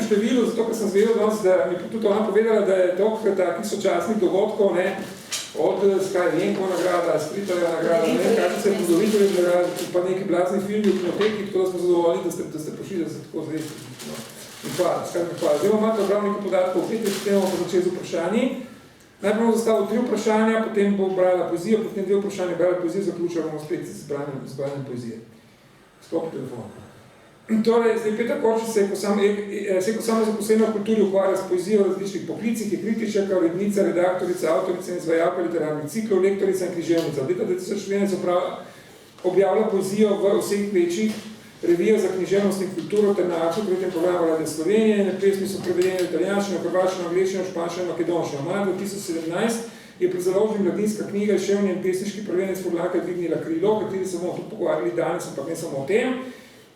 številu, zato ker sem zvedel danes, da mi tudi ona povedala, da je toliko takih sočasnih dogodkov, ne, od Jenko nagrada, Spritarja nagrada, ne, kakšne se Podoviteljev nagrada, pa neki blazni filmi v kinoteki, tako da smo zadovoljni, da ste prišli, da ste tako zvesti. No. In hvala, skratka hvala. Zdaj imate ogromno nekaj podatkov, potem bomo pa začeli z vprašanji. Najprej bomo zastavili 3 vprašanja, potem bo brala poezijo, potem 2 vprašanja brala poezijo, zaključila bomo spet z branjem poezije. Sklop telefon. Torej, zdaj Peter Korčič se je kot samozaposlena v kulturi ukvarja s poezijo v različnih poklicih, je kritičarka, urednica, redaktorica, avtorica in izvajalka literarnih ciklov, lektorica in književnica. Od leta 2014 objavlja poezijo v vseh večjih revijah za književnost in kulturo ter na aktu tretjem programu Radio Slovenije. Njene pesmi so prevedene v italijanščino, hrvaščino, angleščino, španščino in makedonščino. Maja 2017 je pri založbi Mladinska knjiga izšel njen pesniški prvenec Podlaka Dvignila krilo, o kateri se bomo tudi pogovarjali danes, ampak ne samo o tem,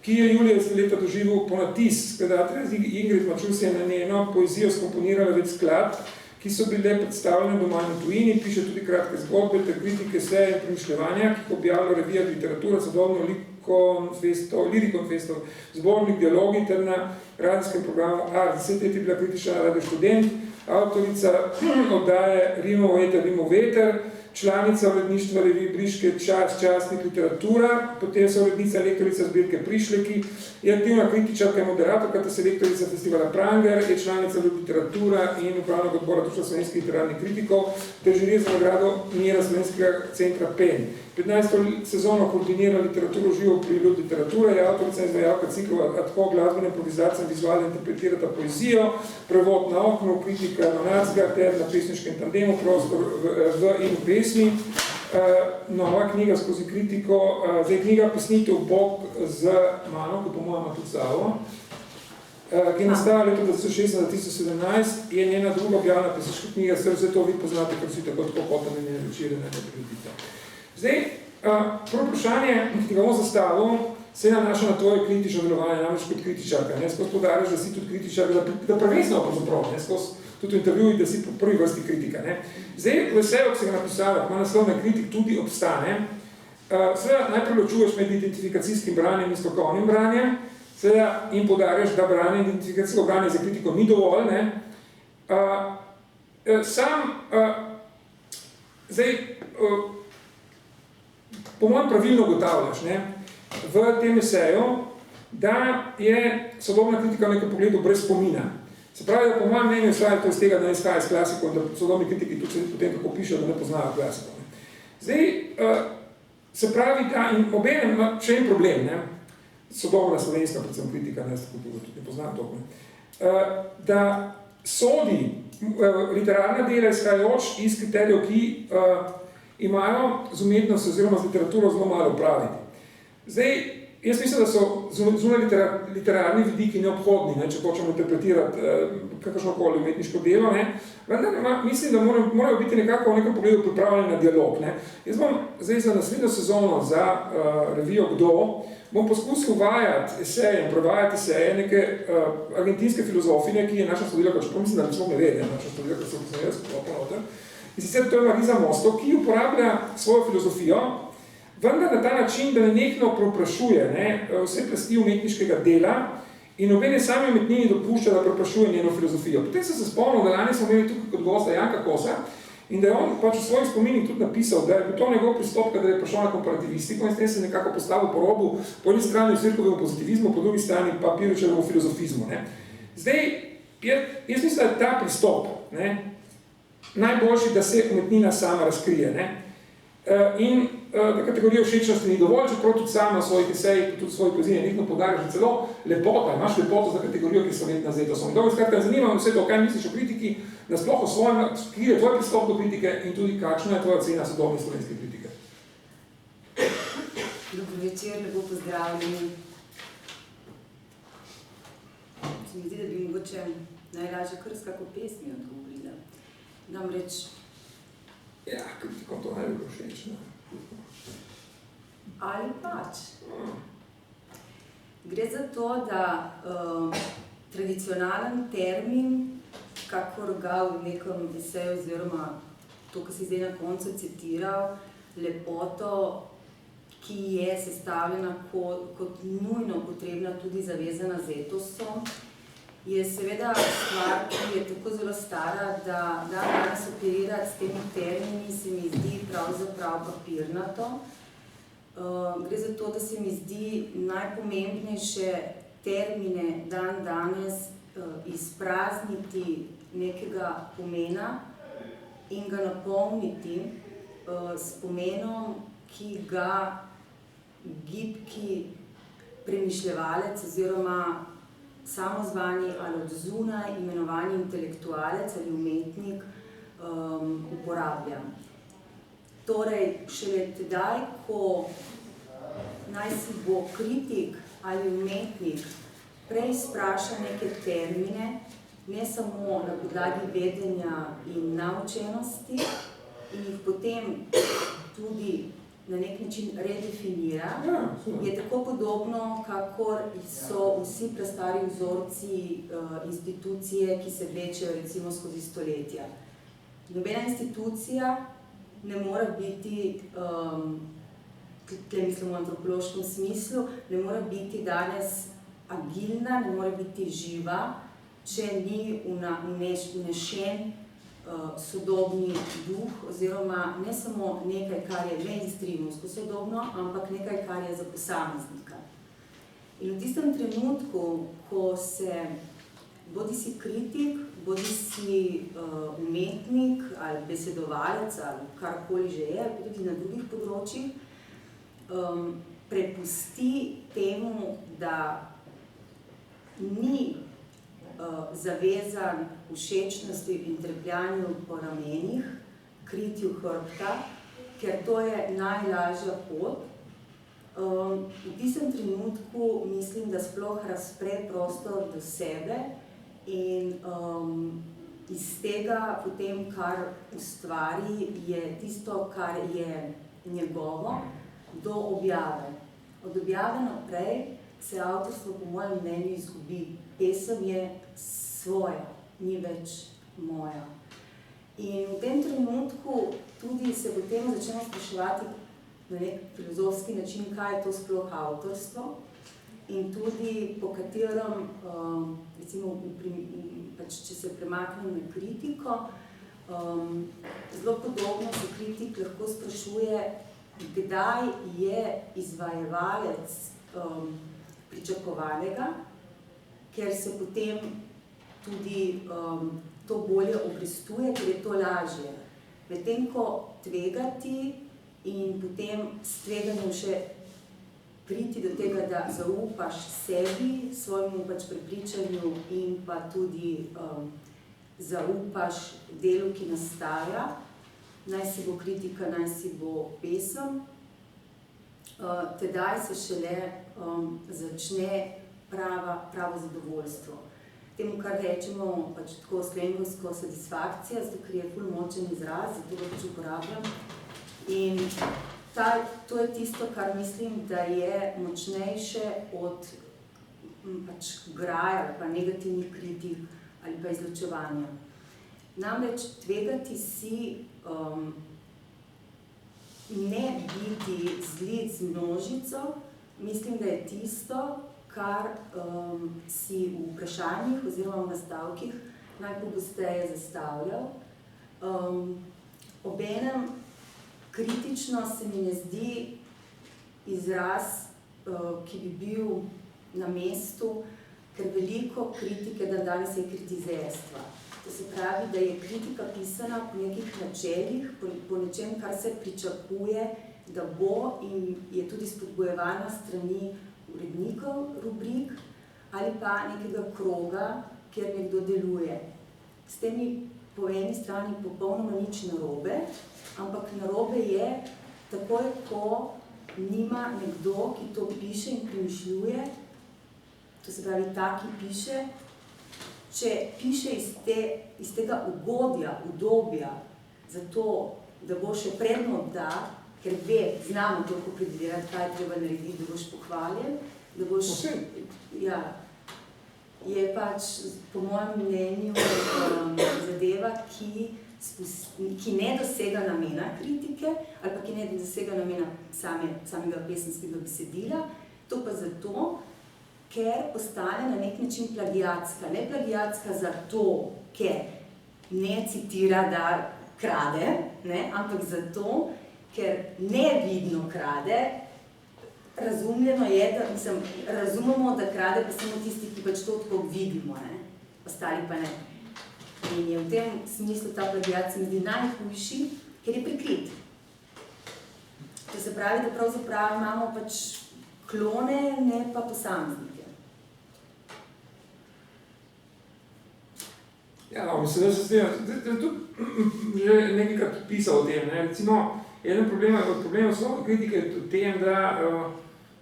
ki je julija leta doživel ponatis. Skladatelja Ingrid Mačus je na njeno poezijo skomponirala več skladb, ki so bile predstavljene doma in tujini, piše tudi kratke zgodbe ter kritike, seje in premišljevanja, ki jih objavlja revija Literatura, sodobno Lirikon Festo, zbornik Dialogi ter na radijskem programu Art. 10 let je bila kritična na Radio Študent, avtorica oddaje Rimov veter, članica uredništva revij Briške časnik Literatura, potem so urednica lektorica zbirke Prišleki, je aktivna kritičarka in moderatorka, ter selektorica festivala Pranger, je članica Literatura in upravnega odbora Društva slovenskih literarnih kritikov, ter žirija za nagrado Mira Slovenskega centra PEN. 15. sezono koordinira literaturo živo pri Ljud Literatura, je avtorica in izvajalka ciklova ad hoc glasbene improvizacije in vizualno interpretirata poezizo, prevod na okno, kritika Nacga ter na pesniškem tandemu prostor v in pesmi. Nova knjiga skozi kritiko, zdaj knjiga Pesnitev Bog z mano, ko po mojem tudi Savo, ki je nastala leta 2016-2017, je njena druga objavna pesniška knjiga, vse to vi poznate, ker si tako potane njene večere, ne prebite. Zdaj, prvo vprašanje, ki ga bom zastavil, se nanaša na tvoje kritično delovanje, namreč kot kritičarka. Skozi podariš, da si tudi kritičarka, da prvenstveno pravzaprav, skozi tudi v intervjuji, da si po prvi vrsti kritika. Zdaj, Veseljo, ki se ga napisala, ima naslovne kritik, tudi obstane. Seveda, najprej ločuješ med identifikacijskim branjem in strokovnim branjem, seveda in podariš, da branje identifikacijsko branje za kritiko ni dovolj. Zdaj, po mojem pravilno ugotavljaš v tem eseju, da je sodobna kritika v nekem pogledu brez spomina. Se pravi, da po mojem mnenju izhaja to iz tega, da ne izhaja iz klasikov, da sodobni kritiki tudi potem kako pišejo, da ne poznajo klasikov. Zdaj, se pravi, da in obenem ima še en problem, sodobna slovenska predvsem kritika, tudi ne poznam to, da sodi literarna dela izhajajoč iz kriterijev, ki imajo z umetnostjo oziroma z literaturo zelo malo opraviti. Zdaj, jaz mislim, da so zunaj literarni vidiki neobhodni, če hočemo interpretirati kakršnokoli umetniško delo, vendar mislim, da morajo biti nekako v nekem pogledu pripravljeni na dialog. Jaz bom zdaj za naslednjo sezono za revijo Kdo bom poskusil uvajati eseje in prevajati eseje neke argentinske filozofine, ki je naša sodelavka, čeprav mislim, da ne vede, naša sodelavka sem jaz ponoter. In sicer to je Marisa Mostov, ki uporablja svojo filozofijo, vendar na ta način, da nenehno preprašuje vse plasti umetniškega dela in obene sami umetnini dopušča, da preprašuje njeno filozofijo. Potem sem se spomnil, da lani smo imeli tukaj kot gosta Janka Kosa in da je on pač v svojih spominih tudi napisal, da je to njegov pristop, kadar je prišel na komparativistiko in s tem se nekako postavil po robu, po eni strani Cvirkovemu pozitivizmu, po drugi strani pa Piričevemu filozofizmu. Zdaj, jaz mislim, da je ta pristop najboljši, da se umetnina sama razkrije. In da kategorija všečnosti ni dovolj, čeprav tudi sam na svojih esejih, tudi v svoji poeziji nekno podariš, da celo lepota, imaš lepoto za kategorijo, ki so umetna zdaj, to so mi dobro. Skratka, zanima me vse to, kaj misliš o kritiki, nasploh o svojem, ki je tvoj pristop do kritike in tudi kakšna je tvoja cena sodobne slovenske kritike. Dobro večer, lepo pozdravljeni. Se mi zdi, da bi mogoče najlažje kar s kako pesmi odgovorila. Namreč... Ja, kritikom to ne bi bilo všeč. Ali pač. Gre za to, da tradicionalen termin, kakor ga v nekem eseju oziroma to, kar si zdaj na koncu citiral, lepoto, ki je sestavljena kot nujno potrebna tudi zavezana z etosom, je seveda stvar, ki je tako zelo stara, da danes operirati s temi termini se mi zdi pravzaprav papirnato. Gre za to, da se mi zdi najpomembnejše termine danes izprazniti nekega pomena in ga napolniti s pomenom, ki ga gibki premišljevalec oziroma samozvani ali od zunaj imenovani intelektualec ali umetnik uporablja. Torej, šele tedaj, ko naj si bo kritik ali umetnik prej spraša neke termine, ne samo na podlagi vedenja in naučenosti, in jih potem tudi na nek način redefinira, je tako podobno, kakor so vsi prastari vzorci institucije, ki se vlečejo recimo skozi stoletja. Nobena institucija ne mora biti, tukaj mislim v antropološkem smislu, ne mora biti danes agilna, ne mora biti živa, če ni vnešen sodobni duh, oziroma ne samo nekaj, kar je mainstreamovsko sodobno, ampak nekaj, kar je za posameznika. In v tistem trenutku, ko se bodisi kritik, bodisi umetnik ali besedovalec ali karkoli že je, tudi na drugih področjih, prepusti temu, da ni zavezan všečnosti in trepljanju po ramenih, kritju hrbta, ker to je najlažja pot. V tistem trenutku mislim, da sploh razpre prostor do sebe in iz tega potem, kar ustvari, je tisto, kar je njegovo, do objave. Od objave naprej se avtorstvo po mojem mnenju izgubi. Pesem je svoja, ni več moja. In v tem trenutku tudi se potem začnemo spraševati na nek filozofski način, kaj je to sploh avtorstvo in tudi po katerem, recimo, če se premaknem na kritiko, zelo podobno se kritik lahko sprašuje, kdaj je izvajalec pričakovanega, ker se potem tudi to bolje obrestuje, ker je to lažje. Medtem ko tvegati in potem s tveganjem še priti do tega, da zaupaš sebi, svojemu prepričanju in pa tudi zaupaš delu, ki nastaja, naj si bo kritika, naj si bo pesem, tedaj se šele začne pravo zadovoljstvo. Temu, kar rečemo tako slovensko satisfakcija, zato ker je ful močen izraz, zato ga uporabljam. In to je tisto, kar mislim, da je močnejše od graja ali pa negativnih kritik ali pa izločevanja. Namreč tvegati si ne biti zlit z množico, mislim, da je tisto, kar si v vprašanjih oziroma v nastavkih najpogosteje zastavljal. Obenem kritično se mi ne zdi izraz, ki bi bil na mestu, ker veliko kritike danes je kritizerstva. To se pravi, da je kritika pisana po nekih načelih, po nečem, kar se pričakuje, da bo in je tudi spodbojevana strani urednikov rubrik ali pa nekega kroga, kjer nekdo deluje. S tem ni po eni strani popolnoma nič narobe, ampak narobe je takoj, ko nima nekdo, ki to piše in premišljuje, to se pravi, ta, ki piše, če piše iz tega udobja, zato, da bo še predno da, ker znamo toliko predelirati, kaj je treba narediti, da boš pohvaljen, da boš, je po mojem mnenju zadeva, ki ne dosega namena kritike, ali pa ki ne dosega namena samega pesenskega besedila, to pa zato, ker postane na nek način plagiatska. Ne plagiatska zato, ker ne citira, da krade, ne? Ampak zato, ker nevidno krade. Razumljeno je, da razumemo, da krade pa samo tisti, ki pač to tako vidimo, ne? Ostali pa ne. In je v tem smislu ta plagiat se mi zdi najhujši, ker je prikrit. To se pravi, da pravzaprav imamo pač klone, ne pa posameznike. Ja, mislim, da se zdi, da tudi že nekajkrat pisal o tem, ne? Recimo, eden problem slovenske kritike je v tem, da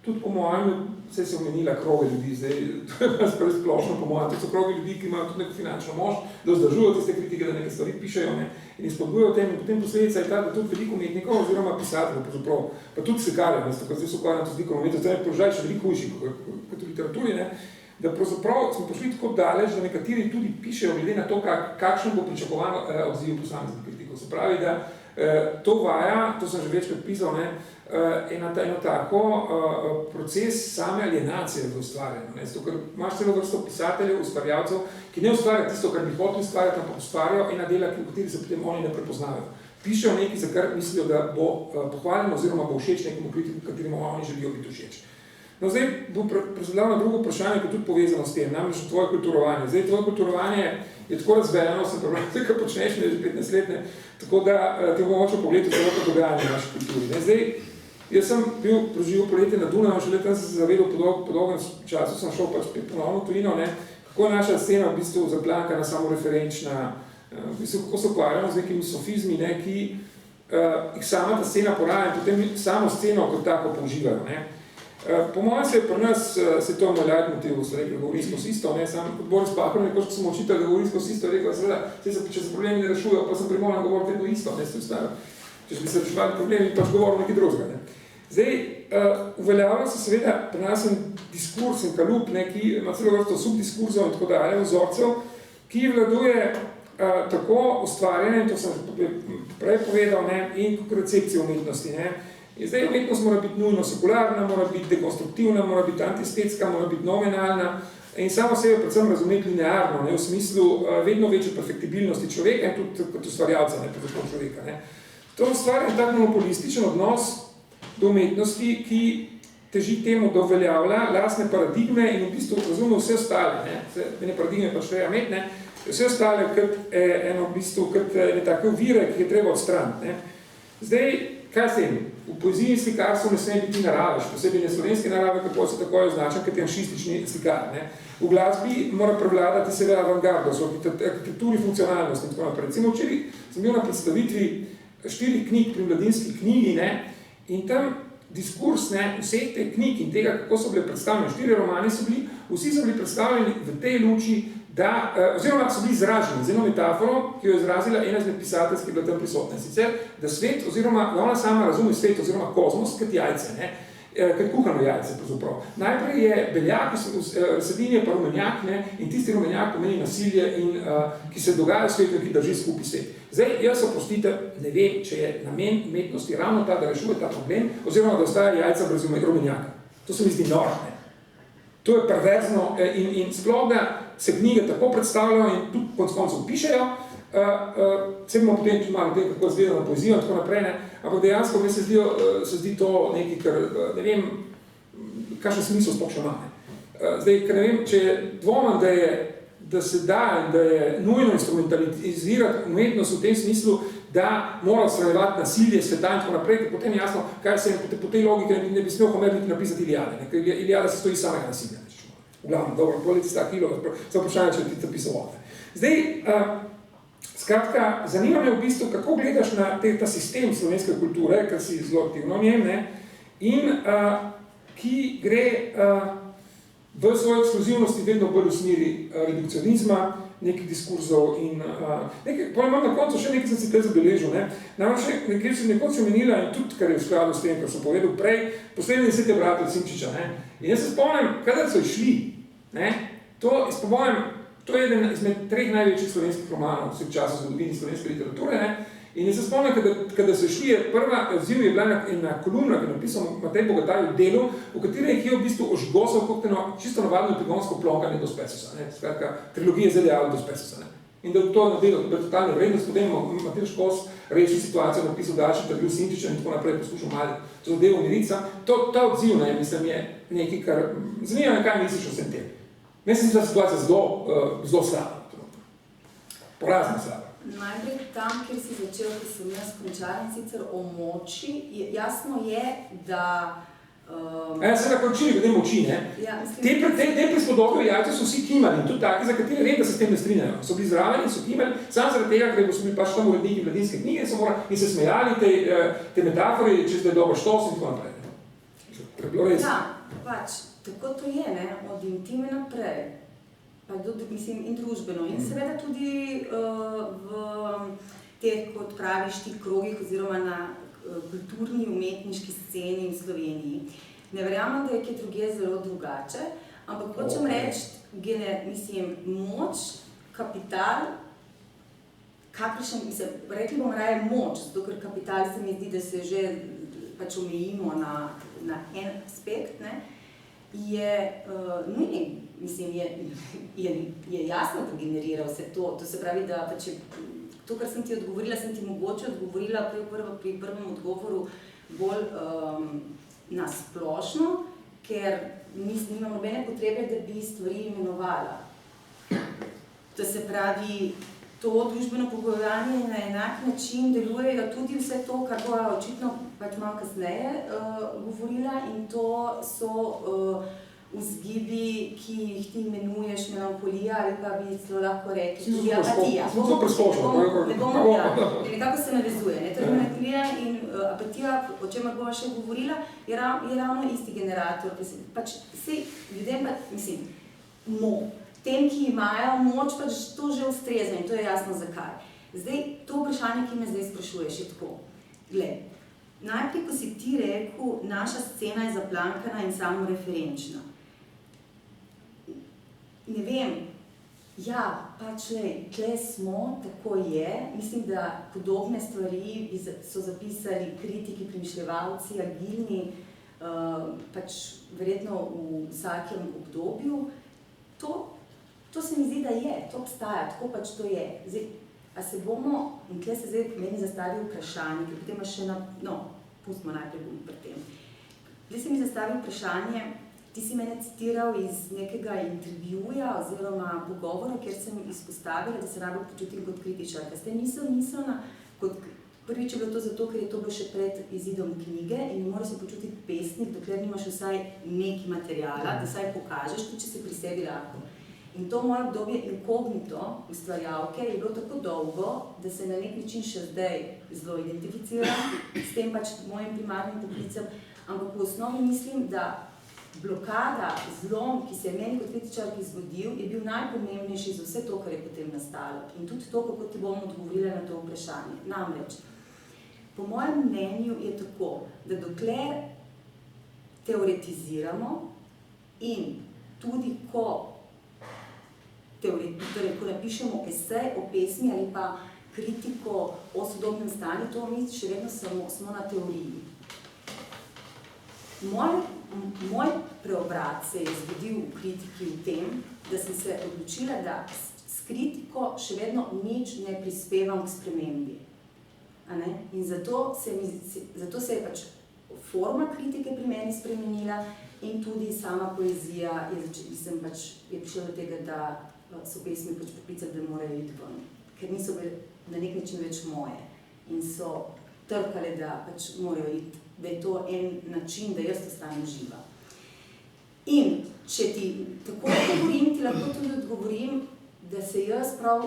tudi po mojem, vse se omenila kroge ljudi, zdaj, to je pa splošno po mojem, to so kroge ljudi, ki imajo tudi neko finančno moč, da vzdržujo tiste kritike, da nekaj stvari pišejo, ne? In izpodbujajo o tem, in potem posledica je ta, da tudi veliko umetnikov oziroma pisateljev, pa tudi slikarjev, ko zdaj so ukvarjali z likom umetnosti, zdaj je položaj še veliko hujši kot v literaturi, ne? Da pravzaprav smo prišli tako daleč, da nekateri tudi pišejo glede na to, kakšen bo pričakovan odziv posameznih kritikov. Se pravi, da to vaja, to sem že večkrat pisal, ne, eno tako proces same alienacije v ustvarjanju. Zato, ker imaš celo vrsto pisateljev, ustvarjalcev, ki ne ustvarjajo tisto, kar bi hoteli ustvarjati, ampak ustvarjajo ena dela, v kateri se potem oni ne prepoznajo. Pišejo nekaj, za kar mislijo, da bo pohvaljeno oziroma bo všeč nekemu kritiku, kateremu oni želijo biti všeč. No, zdaj bom predstavljal na drugo vprašanje, ki je tudi povezano s tem, namreč tvoje kulturovanje. Zdaj, tvoje kulturovanje je tako razvejeno, sem problem, kar počneš, ne že 15 let, ne, tako da te bomo močo pogledati celo to dogajanje v naši kulturi. Ne. Zdaj, jaz sem bil preživel poletje na Dunaju, še letem sem se zavedel, po dolgem času sem šel pač ponovno v tujino, ne, kako je naša scena v bistvu zaplankana, samoreferenčna, v bistvu kako se ukvarjamo z nekimi sofizmi, ne, ki jih sama ta scena poraja in potem samo sceno kot tako použivajo. Ne. Po mojem se je pri nas, se to moj leitmotiv, so rekli, da govori skozi isto, ne, sam kot Boris Pahor, nekoč, ko sem očital, da govori skozi isto, rekel, seveda, če se problemi ne rešujejo, pa sem primoran govoriti vedno isto, ne, če bi se reševali problemi, pač govoril nekaj drugega, ne. Zdaj, uveljavlja se seveda pri nas en diskurs, en kalup, ne, ki ima celo vrsto subdiskurzov in tako dalje, vzorcev, ki vladuje tako ustvarjanje, in to sem prej povedal, ne, in kot recepcija umetnosti, ne. In zdaj umetnost mora biti nujno sekularna, mora biti dekonstruktivna, mora biti antiestetska, mora biti nominalna in samo sebe predvsem razumeti linearno, ne, v smislu vedno večje perfektibilnosti človeka in tudi kot ustvarjalca, ne, pravzaprav človeka. Ne. To ustvarja tak monopolističen odnos do umetnosti, ki teži temu, da uveljavlja lastne paradigme in v bistvu razume vse ostale, ne, ene paradigme pač treba imeti, ne, vse ostale kot eno v bistvu, kot ene take ovire, ki je treba odstraniti, ne. Zdaj, kaj s tem? V poeziji in slikarstvu ne sme biti narave, še posebej ne slovenske narave, kako se tako je označen, kot anšistični slikar. Ne? V glasbi mora prevladati seveda avantgardo, v arhitekturi funkcionalnosti in tako naprej. Recimo včeraj sem bil na predstavitvi 4 knjig pri Mladinski knjigi, ne? In tam diskurs, ne, vseh teh knjig in tega, kako so bile predstavljene, 4 romani so bili, vsi so bili predstavljeni v tej luči, da, oziroma so bili izraženi z eno metaforo, ki jo je izrazila ena izmed pisateljsk, ki je bila tam prisotna. Sicer, da svet, oziroma da ona sama razume svet, oziroma kozmos, kot jajce, ne, kot kuhano jajce, pravzaprav. Najprej je beljak, razsedin je pa rumenjak, ne, in tisti rumenjak pomeni nasilje, in, ki se dogaja v svetu, ki drži skupaj svet. Zdaj, jaz oprostite, ne vem, če je namen umetnosti ravno ta, da rešuje ta problem, oziroma da ostaja jajca brez rumenjaka. To se mi zdi noro, ne. To je perverzno in sploh, da se knjige tako predstavljajo in tudi konec koncev pišejo, se bomo potem tudi malo tem, kako izgleda na poezijo in tako naprej, ne, ampak dejansko mi se zdi to nekaj, kar ne vem, kakšen smisel sploh še ima. Zdaj, ker ne vem, če je dvomem, da se da in da je nujno instrumentalizirati umetnost v tem smislu, da mora odstranjevati nasilje, sveta in tako naprej, ker potem jasno, kaj se po tej logiki ne bi smel Homer niti napisati Iliade, ne, ker Iliada se stoji samega nasilja. V glavnem, dobro, poleti sta kilo, za vprašanje, če ti zapisal. Zdaj, skratka, zanima me v bistvu, kako gledaš na ta sistem slovenske kulture, ker si zelo aktivno v njem, ne, in ki gre v svoji ekskluzivnosti vedno bolj v smeri redukcionizma, nekih diskurzov in potem imam na koncu še nekaj, sem si te zabeležil, ne. Namreč nekaj si nekoč omenila in tudi, kar je v skladu s tem, kar sem povedal prej, poslednje 10 bratov Simčiča, ne. In jaz se spomnim, kadar so išli, ne, to je eden izmed 3 največjih slovenskih romanov vseh časov v zgodovini slovenske literature, ne, In jaz se spomnim, kada so šli, prva odziv je bila na kolumna, ki je napisal Matej Bogataj v delu, v katerem je v bistvu ožgosal čisto navadno epigonsko plonkanje Dos Pesosa, skratka, trilogije ZDA Dos Pesosa. In da to naredil, da je totalna vrednost, potem Matej Škos rešil situacijo, napisal daljši intervju s Sinčičem in tako naprej, poslušal malo to zadevo Mirica. Ta odziv, mislim, je nekaj, kar zanima me, kaj misliš o vsem tem. Meni se ta situacija zelo slaba. Porazno slaba. Najprej tam, kjer si začel, ki sem jaz končala, in sicer o moči, jasno je, da se na končini glede moči, ne? Ja, te prispodobe jajce so vsi kimali in tudi taki, za katere vem, da se s tem ne strinjajo. So bili zraven in so kimali, samo zaradi tega, ker so bili pač tam uredniki mladinske knjige in se smejali te metafore, če zdaj dobro štos in tako naprej. Ja, pač, tako to je, ne, od intime naprej, pa mislim, in družbeno. In seveda tudi v teh, kot praviš, ti krogih oziroma na kulturni, umetniški sceni v Sloveniji. Ne verjamem, da je kje drugje zelo drugače, ampak hočem reči, moč, kapital, kakršen, rekli bomo raje moč, zato ker kapital se mi zdi, da se že pač omejimo na en aspekt, ne, je nujni, je jasno, da generira vse to. To se pravi, da pač to, kar sem ti odgovorila, sem ti mogoče odgovorila pri prvem odgovoru bolj na splošno, ker nimam nobene potrebe, da bi stvari imenovala. To se pravi, to družbeno pogojevanje na enak način delujejo tudi vse to, kar bo očitno pač malo kasneje govorila, in to so vzgibi, ki jih ti imenuješ melankolija, ali pa bi celo lahko rekli tudi apatija. Ne bomo, nekako se navezuje. Torej melankolija in apatija, o čemer bova še govorila, je ravno isti generator. Pač vsi ljudem pa, tem, ki imajo moč, pač to že ustreza in to je jasno zakaj. Zdaj, to vprašanje, ki me zdaj sprašuješ, je tako. Glej, najprej, ko si ti rekel, naša scena je zaplankana in samoreferenčna. Ne vem, ja, pač tle smo, tako je. Mislim, da podobne stvari so zapisali kritiki, premišljevalci, agilni, pač verjetno v vsakem obdobju. To se mi zdi, da je, to obstaja, tako pač to je. Zdaj, a se bomo, in tle se zdaj meni zastavi vprašanje, ker potem še pustimo najprej bom pri tem. Zdaj se mi zastavi vprašanje, ti si mene citiral iz nekega intervjuja oziroma pogovora, kjer sem izpostavila, da se najbolj počutim kot kritičarka. Zdaj nisem mislila, prvič je bilo to zato, ker je to bilo še pred izidom knjige in ne moraš se počutiti pesnik, dokler nimaš vsaj neki materiala, da vsaj pokažeš, tudi če se pri sebi lahko. In to moje obdobje inkognito ustvarjalke je bilo tako dolgo, da se na nek način še zdaj zelo identificiram s tem pač mojim primarnim poklicem, ampak v osnovi mislim, da blokada, zlom, ki se je meni kot kritičarki zgodil, je bil najpomembnejši za vse to, kar je potem nastalo. In tudi to, kako ti bom odgovorila na to vprašanje. Namreč, po mojem mnenju je tako, da dokler teoretiziramo in tudi ko napišemo esej o pesmi ali pa kritiko o sodobnem stanju, to mi še vedno smo na teoriji. Moj preobrat se je zgodil v kritiki v tem, da sem se odločila, da s kritiko še vedno nič ne prispevam k spremembi. In zato se je pač forma kritike pri meni spremenila in tudi sama poezija je prišla do tega, da so pesmi pač poklicali, da morajo iti ven, ker niso bile na nek način več moje in so trkale, da pač morajo iti, da je to en način, da jaz ostanem živa. In če ti tako odgovorim, ti lahko tudi odgovorim, da se jaz prav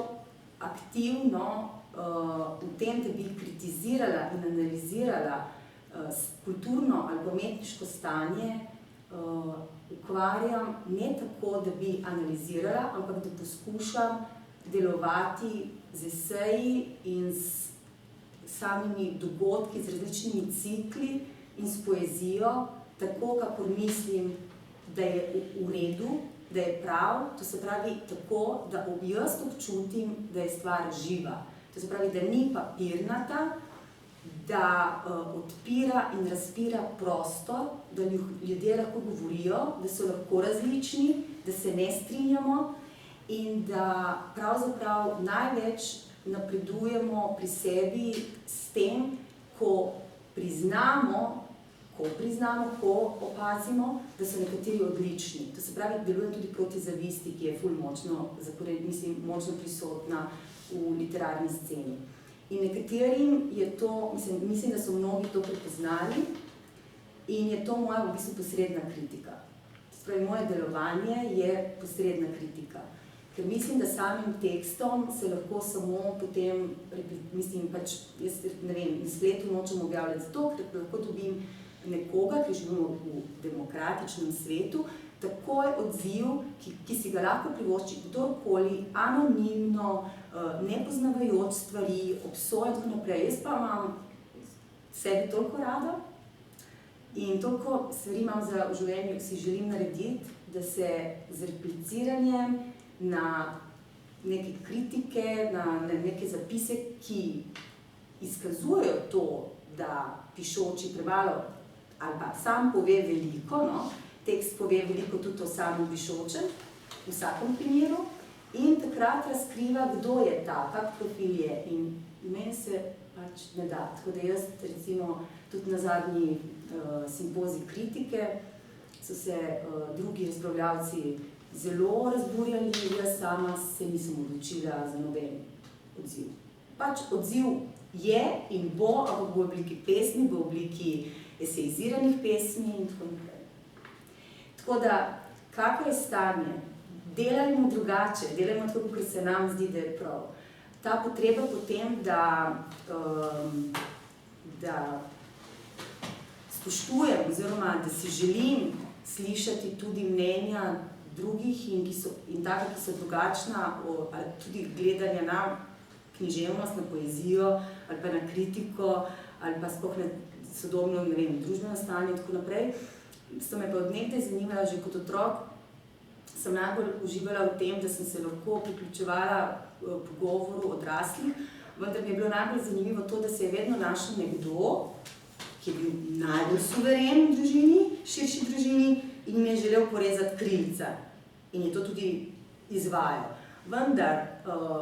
aktivno v tem, da bi kritizirala in analizirala kulturno ali umetniško stanje, ukvarjam ne tako, da bi analizirala, ampak da poskušam delovati z eseji in s samimi dogodki, z različnimi cikli in s poezijo, tako, kakor mislim, da je v redu, da je prav, to se pravi tako, da jaz občutim, da je stvar živa. To se pravi, da ni papirnata, da odpira in razpira prostor, da ljudje lahko govorijo, da so lahko različni, da se ne strinjamo in da pravzaprav največ napredujemo pri sebi s tem, ko priznamo, ko opazimo, da so nekateri odlični. To se pravi, deluje tudi proti zavisti, ki je ful močno prisotna v literarni sceni. In nekaterim je to, mislim, da so mnogi to prepoznali in je to moja v bistvu posredna kritika. To se pravi, moje delovanje je posredna kritika. Ker mislim, da samim tekstom se lahko samo potem, jaz ne vem, na spletu nočem objavljati zato, ker lahko dobim nekoga, ki živimo v demokratičnem svetu, takoj odziv, ki si ga lahko privošči kdorkoli, anonimno, ne poznavajoč stvari, obsojen in tako naprej. Jaz pa imam sebi toliko rada in toliko stvari imam v življenju, ki si želim narediti, da se z repliciranjem na neke kritike, na neke zapise, ki izkazujejo to, da pišoči premalo ali pa sam pove veliko, no? Tekst pove veliko tudi o samem pišočem, v vsakem primeru, in takrat razkriva, kdo je ta, kak profil je. In meni se pač ne da. Tako da jaz, recimo, tudi na zadnji simpozij kritike so se drugi razpravljavci zelo razburjali, jaz sama se nisem odločila za noben odziv. Pač odziv je in bo, ampak v obliki pesmi, v obliki esejiziranih pesmi in tako naprej. Tako da, kako je stanje? Delajmo drugače, delajmo tako, kot se nam zdi, da je prav. Ta potreba potem, da spoštujem oziroma da si želim slišati tudi mnenja drugih in taka, ki so drugačna, ali tudi gledanja na književnost, na poezijo, ali pa na kritiko, ali pa sploh na sodobno, ne vem, družbeno stanje in tako naprej. So me pa od nekdaj zanimala, že kot otrok sem najbolj uživala v tem, da sem se lahko priključevala pogovoru odraslih, vendar mi je bilo najbolj zanimivo to, da se je vedno našel nekdo, ki je bil najbolj suveren v družini, širši družini, in mi je želel porezati krilca. In je to tudi izvajal. Vendar,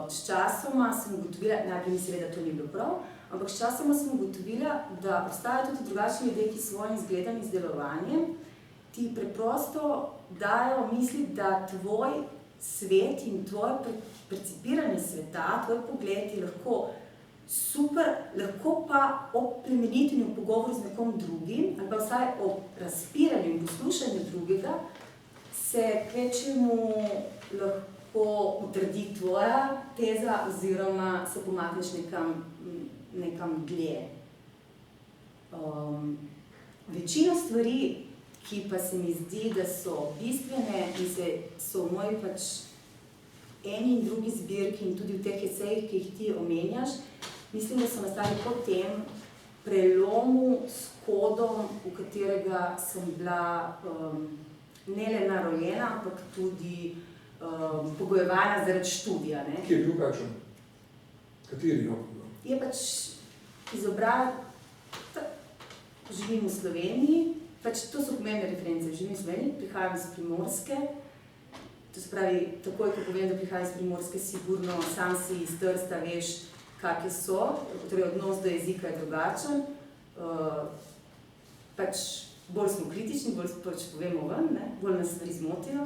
s časoma sem ugotovila, najprej mi seveda to ni bilo prav, ampak s časoma sem ugotovila, da obstajajo tudi drugačni ljudje, ki s svojim zgledom in delovanjem ti preprosto dajo misliti, da tvoj svet in tvoje percipiranje sveta, tvoj pogled je lahko super, lahko pa ob plemenitenju pogovoru z nekom drugim, ali pa vsaj ob razpiranju in poslušanju drugega, se kvečemu lahko utrdi tvoja teza oziroma se pomakneš nekam dlje. Večino stvari, ki pa se mi zdi, da so bistvene in so v moji pač eni in drugi zbirki in tudi v teh esejih, ki jih ti omenjaš, mislim, da so nastali po tem prelomu s kodom, v katerega sem bila ne le narojena, ampak tudi pogojevana zaradi študija. Ki je bil kakšen? Kateri jo? Je pač živim v Sloveniji, pač to so pomembne reference, živim v Sloveniji, prihajam iz Primorske, to se pravi, takoj, ko povem, da prihajam iz Primorske, sigurno sam si iz Trsta veš, kakve so, torej odnos do jezika je drugačen, pač bolj smo kritični, bolj pač povemo ven, bolj nas stvari zmotijo.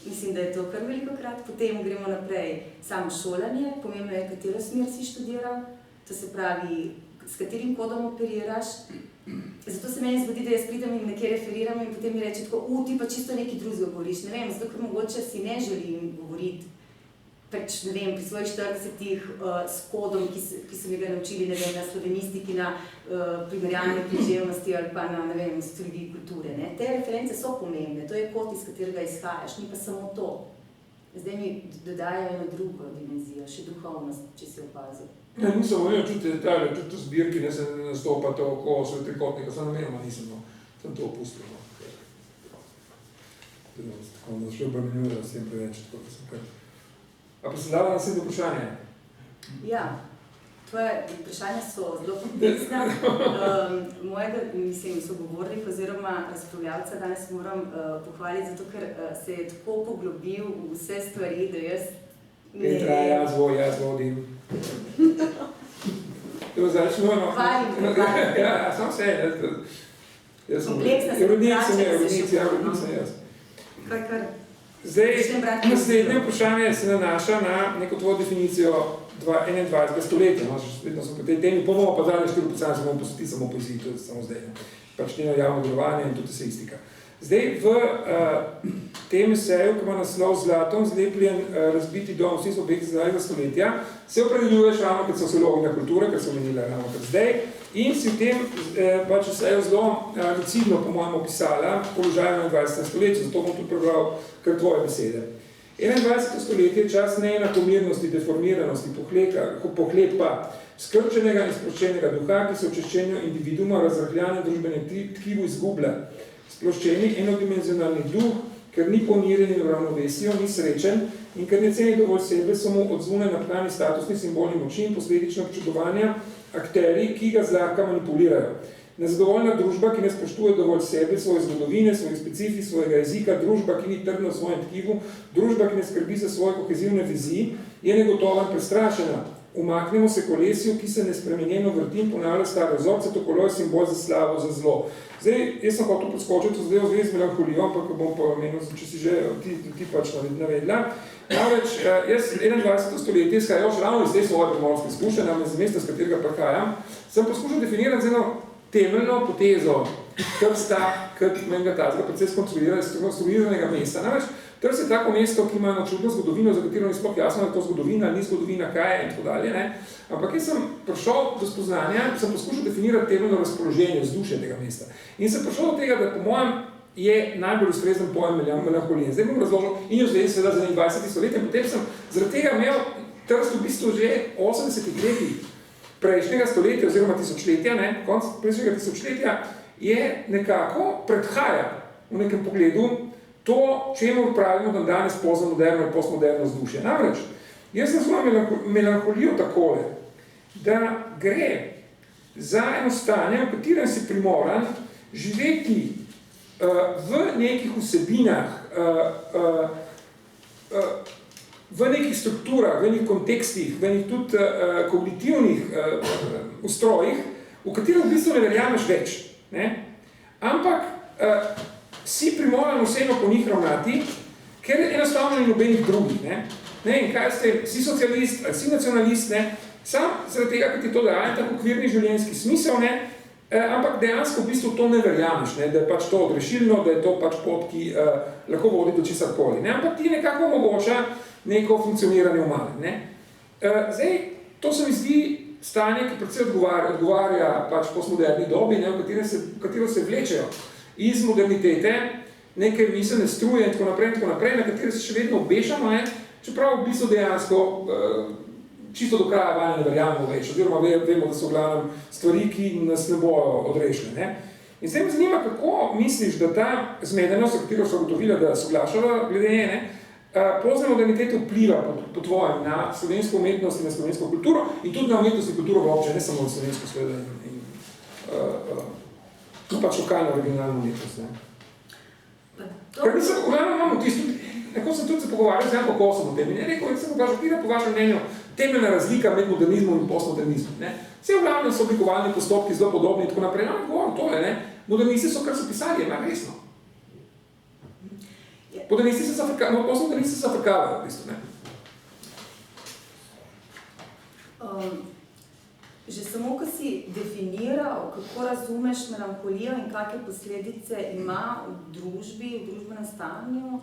Mislim, da je to kar velikokrat. Potem gremo naprej samo šolanje, pomembno je, katero smer si študiral, to se pravi, s katerim kodom operiraš. Zato se meni zgodi, da jaz pridem in nekaj referiram in potem mi reče tako, ti pa čisto nekaj drugega govoriš, ne vem, zato ker mogoče si ne želim govoriti, pač, ne vem, pri svojih 40-ih s kodom, ki so mi ga naučili, ne vem, na slovenistiki, na primerjalne književnosti ali pa na, ne vem, sociologiji kulture, ne. Te reference so pomembne, to je kod, iz katerega izhajaš, ni pa samo to. Zdaj mi dodajajo eno drugo dimenzijo, še duhovnost, če si opazil. Ja, nisem omenil čuti detalje, tudi to zbirki, ne se ne nastopate oko svetrikotnika, sem namenoma nisem, sem to opustil. Tako da še obremenjuje s tem preveč, tako da sem kar. A pa se dava naslednje vprašanje? Ja, tvoje vprašanja so zelo kompleksna. Mojega, sogovornika oziroma razpravljavca danes moram pohvaliti, zato ker se je tako poglobil v vse stvari, da jaz... Petra, jaz vodim. Hvalim. Ja, sam se je. Kompleksna se Ironik sem jaz. Kar. Zdaj, naslednje vprašanje se nanaša na neko tvojo definicijo 21. stoletja. Vedno smo po tej temi, bomo pa zadnje 4 pisanja, se bomo posvetiti samo poeziji, to je samo zdaj. Pač njeno javno delovanje in tudi eseistika. Zdaj, v tem eseju, ki ima naslov Zlatom zlepljen razbiti dom vsi objekti zadnjega stoletja, se opredeljuješ ravno kot sociologinja kulture, ker so menila ravno kot zdaj, in si v tem pač eseju zelo lucidno, po mojem, opisala položaj 21. stoletja, zato bom tudi prebral kar tvoje besede. 21. stoletje je čas neenakomernosti, deformiranosti, pohlepa, skrčenega in sproščenega duha, ki se v očiščenju individuuma razrahljanja družbenem tkivu izgublja. Sploščeni enodimenzionalni duh, ker ni poniren in v ravnovesju, ni srečen in ker ne ceni dovolj sebe, so mu odzvune napravljeni statusni simbolni moči in posledično občudovanja akteri, ki ga zlahka manipulirajo. Nezadovoljna družba, ki ne spoštuje dovolj sebe, svoje zgodovine, svojih specifik, svojega jezika, družba, ki ni trdna v svojem tkivu, družba, ki ne skrbi za svoje kohezivne viziji, je negotova in prestrašena. Umaknemo se kolesju, ki se nespremenjeno vrti in ponavlja staro vzorce, to kolo je simbol za slavo, za zlo. Zdaj, jaz sem hotel podskočiti v zvezi z melanholijo, ampak bom pa menil, če si že ti pač navedla. Namreč, jaz 21. stoletje izhajajoč ravno iz te svoje primorske izkušnje, namreč z mesta, s katerega prihajam, sem poskušal definirati z eno temeljno potezo Trsta, kot menega tazga, precej skonstruiranega mesta. Namreč, Trst je tako mesto, ki ima eno čudno zgodovino, za katero ni sploh jasno, da je to zgodovina, ni zgodovina, kaj je in tako dalje. Ne? Ampak jaz sem prišel do spoznanja, sem poskušal definirati temeljno razpoloženje, vzdušje tega mesta. In sem prišel do tega, da po mojem je najbolj ustrezen pojem melanholije. Zdaj bom razložil in jo zdaj seveda za 21. stoletje, potem sem zaradi tega imel Trst v bistvu že 80 letih prejšnjega stoletja oziroma tisočletja, ne, konc prejšnjega tisočletja, je nekako predhaja v nekem pogledu to, čemu pravimo dan danes postmoderno in postmoderno vzdušje. Namreč, jaz razumem melanholijo takole, da gre za eno stanje, v katerem si primoran živeti v nekih vsebinah, v nekih strukturah, v nekih kontekstih, v nekih tudi kognitivnih ustrojih, v katerih v bistvu ne verjameš več. Ne? Ampak si primoran vseeno po njih ravnati, ker enostavno ni nobenih drugih. Ne? In kaj ste, si socialist, si nacionalist, ne? Sam zaradi tega, ker ti to daje tako okvirni življenjski smisel, ne? Ampak dejansko v bistvu to ne verjameš, ne? Da je pač to odrešilno, da je to pač pot, ki lahko vodi do česarkoli. Ampak ti nekako omogoča neko funkcioniranje umane. Zdaj, to se mi zdi stanje, ki predvsej odgovarja pač postmoderni dobi, ne? v katero se vlečejo iz modernitete, neke miselne struje in tako naprej, na katere se še vedno obešamo, ne? Čeprav v bistvu dejansko čisto do kraja vanje ne verjamemo več, oziroma vemo, da so v glavnem stvari, ki nas ne bojo odrešile. Ne? In zdaj me zanima, kako misliš, da ta zmedenost, o katero so ugotovila, da soglašala glede nje, pozne modernitete vpliva po tvojem na slovensko umetnost in na slovensko kulturo in tudi na umetnost in kulturo vopče, ne samo na slovensko sveda in pač lokalno regionalno umetnost. Ker mislim, v glavnem imamo tisto, neko sem tudi se pogovarjal z Janko Kosom o tem in je rekel, sem vprašal, kje po vašem mnenju temeljna razlika med modernizmom in postmodernizmom. Vse v glavnem so oblikovalni postopki zelo podobni in tako naprej. No, govorim tole, ne? Modernisti so, kar so pisali, je resno. Modernisti se postmodernisti se zafrkavajo, v bistvu, ne? Že samo, ko si definiral, kako razumeš melanholijo in kakve posledice ima v družbi, v družbenem stanju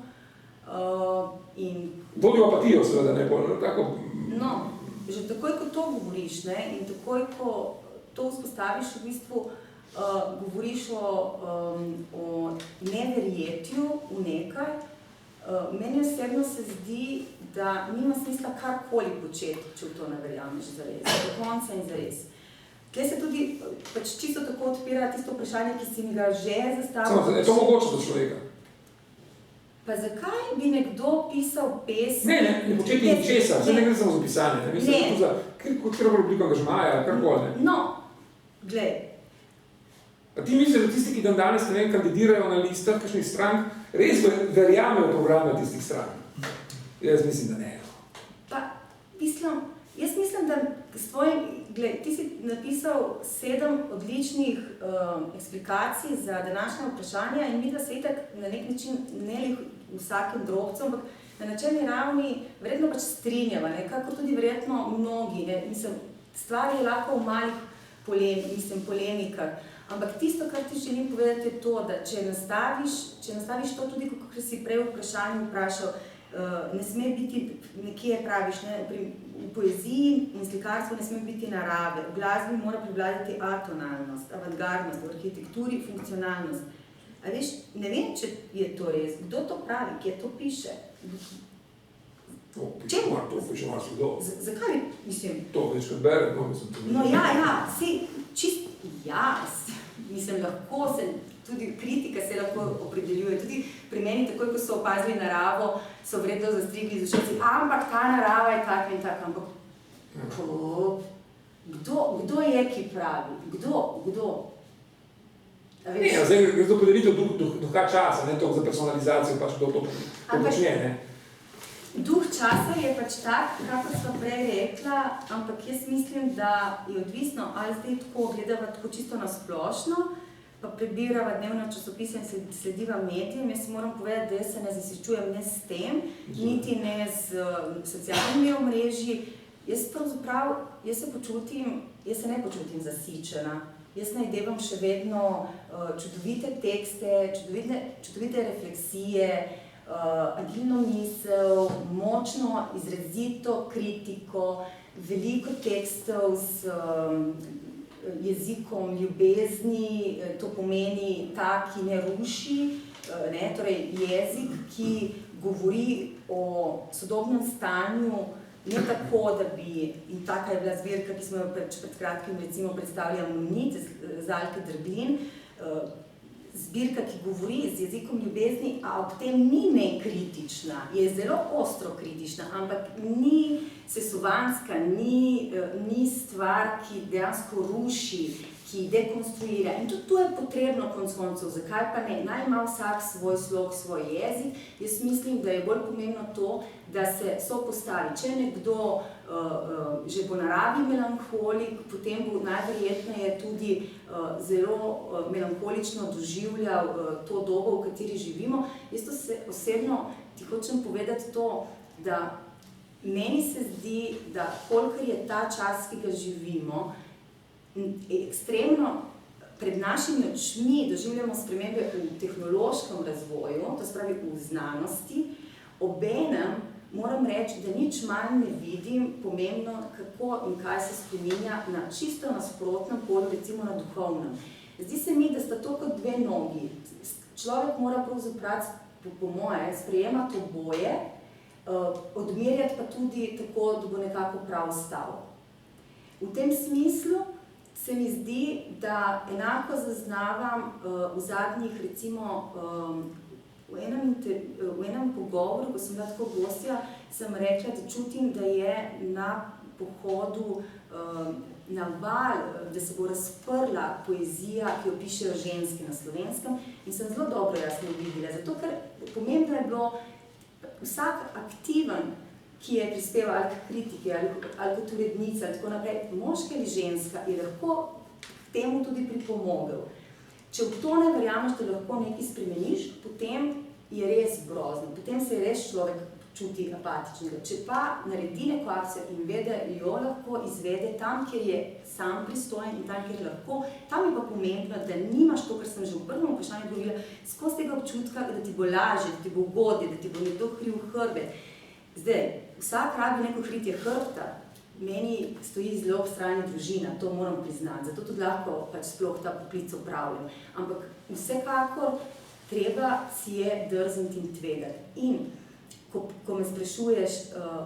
in... Vodi apatijo, seveda, ne bolj, tako... No, že takoj, ko to govoriš, ne, in takoj, ko to vzpostaviš, v bistvu govoriš o neverjetju v nekaj, meni osebno se zdi, da nima smisla karkoli početi, če v to ne verjameš zares, do konca in zares. Tle se tudi pač čisto tako odpira tisto vprašanje, ki si mi ga že zastavil. Je to mogoče do človeka? pa zakaj bi nekdo pisal pesmi? Ne početi ničesar, ne gre samo za pisanje, ne mislim tudi za katero obliko angažmaja, karkoli. No, glej. A ti misliš, da tisti, ki dan danes kandidirajo na listah kakšnih strank, res verjamejo programe tistih strank? Jaz mislim, da ne. Pa, jaz mislim, da s tvojim, gled, ti si napisal 7 odličnih eksplikacij za današnje vprašanja in mi da se itak na nek način ne vsakim drobcem, ampak na načelni ravni verjetno pač strinjava, kako tudi verjetno mnogi, ne, mislim, stvar je lahko v malih polemikah, ampak tisto, kar ti želim povedati je to, da če nastaviš to tudi, kot si prej v vprašanju vprašal, ne sme biti, nekje praviš, ne, v poeziji in slikarstvu ne sme biti narave, v glasbi mora prevladati atonalnost, avantgardnost, v arhitekturi funkcionalnost. A veš, ne vem, če je to res, kdo to pravi, kje to piše? To piše marsikdo. Zakaj, mislim? To večkrat bere, mislim. No mislim, lahko se, tudi kritika se lahko opredeljuje, tudi pri meni, takoj, ko so opazili naravo, so vredno zastrigli z ušeci, ampak ta narava je taka in taka, ampak kdo je, ki pravi? Kdo? Ne, zdaj gre za opredelitev duha časa, ne toliko za personalizacijo, pač kdo to počne, ne? Duh časa je pač tak, kako sem prej rekla, ampak jaz mislim, da je odvisno, ali zdaj tako gledava tako čisto na splošno, pa prebirava dnevno časopise in slediva medijem. Jaz moram povedati, da jaz se ne zasičujem ne s tem, niti ne z socialnimi omrežji. Jaz se ne počutim zasičena. Jaz najdevam še vedno čudovite tekste, čudovite refleksije, agilno misel, močno, izrazito kritiko, veliko tekstov s jezikom ljubezni, to pomeni ta, ki ne ruši, torej jezik, ki govori o sodobnem stanju, ne tako, da bi, in taka je bila zbirka, ki smo jo pred kratkim recimo predstavili Amonit z Alke Drglin, zbirka, ki govori z jezikom ljubezni, a ob tem ni nekritična, je zelo ostro kritična, ampak ni sesuvanska, ni stvar, ki dejansko ruši, ki dekonstruira. In tudi to je potrebno konec koncev, zakaj pa ne? Naj ima vsak svoj slog, svoj jezik. Jaz mislim, da je bolj pomembno to, da se sopostavi. Če nekdo že po naravi melanholik, potem bo najverjetneje tudi zelo melanholično doživljal to dobo, v kateri živimo. Jaz to se osebno ti hočem povedati to, da meni se zdi, da kolikor je ta čas, ki ga živimo, ekstremno pred našimi očmi doživljamo spremembe v tehnološkem razvoju, to se pravi v znanosti, obenem moram reči, da nič manj ne vidim pomembno, kako in kaj se spreminja na čisto nasprotnem polju, recimo na duhovnem. Zdi se mi, da sta to kot dve nogi. Človek mora pravzaprav, po moje, sprejemati oboje, odmerjati pa tudi tako, da bo nekako prav stal. V tem smislu se mi zdi, da enako zaznavam v zadnjih, recimo, v enem pogovoru, ko sem bila tako gostja, sem rekla, da čutim, da je na pohodu na val, da se bo razprla poezija, ki jo pišejo ženske na slovenskem, in sem zelo dobro jasno videla, zato ker pomembno je bilo vsak aktiven, ki je prispeval ali k kritiki, ali kot urednica, ali tako naprej, moška ali ženska, je lahko temu tudi pripomogel. Če v to ne verjameš, da lahko nekaj spremeniš, potem je res grozno, potem se res človek čuti apatičnega. Če pa naredi neko akcijo in ve, da jo lahko izvede tam, kjer je sam pristojen in tam, kjer lahko, tam je pa pomembno, da nimaš to, kar sem že v prvem vprašanju govorila, skozi tega občutka, da ti bo lažje, da ti bo ugodje, da ti bo nekdo kril hrbet. Zdaj, vsak rabi neko kritje hrbta, meni stoji zelo ob strani družina, to moram priznati, zato tudi lahko pač sploh ta poklic opravljam. Ampak vsekakor treba si je drzniti in tvegati. In ko me sprašuješ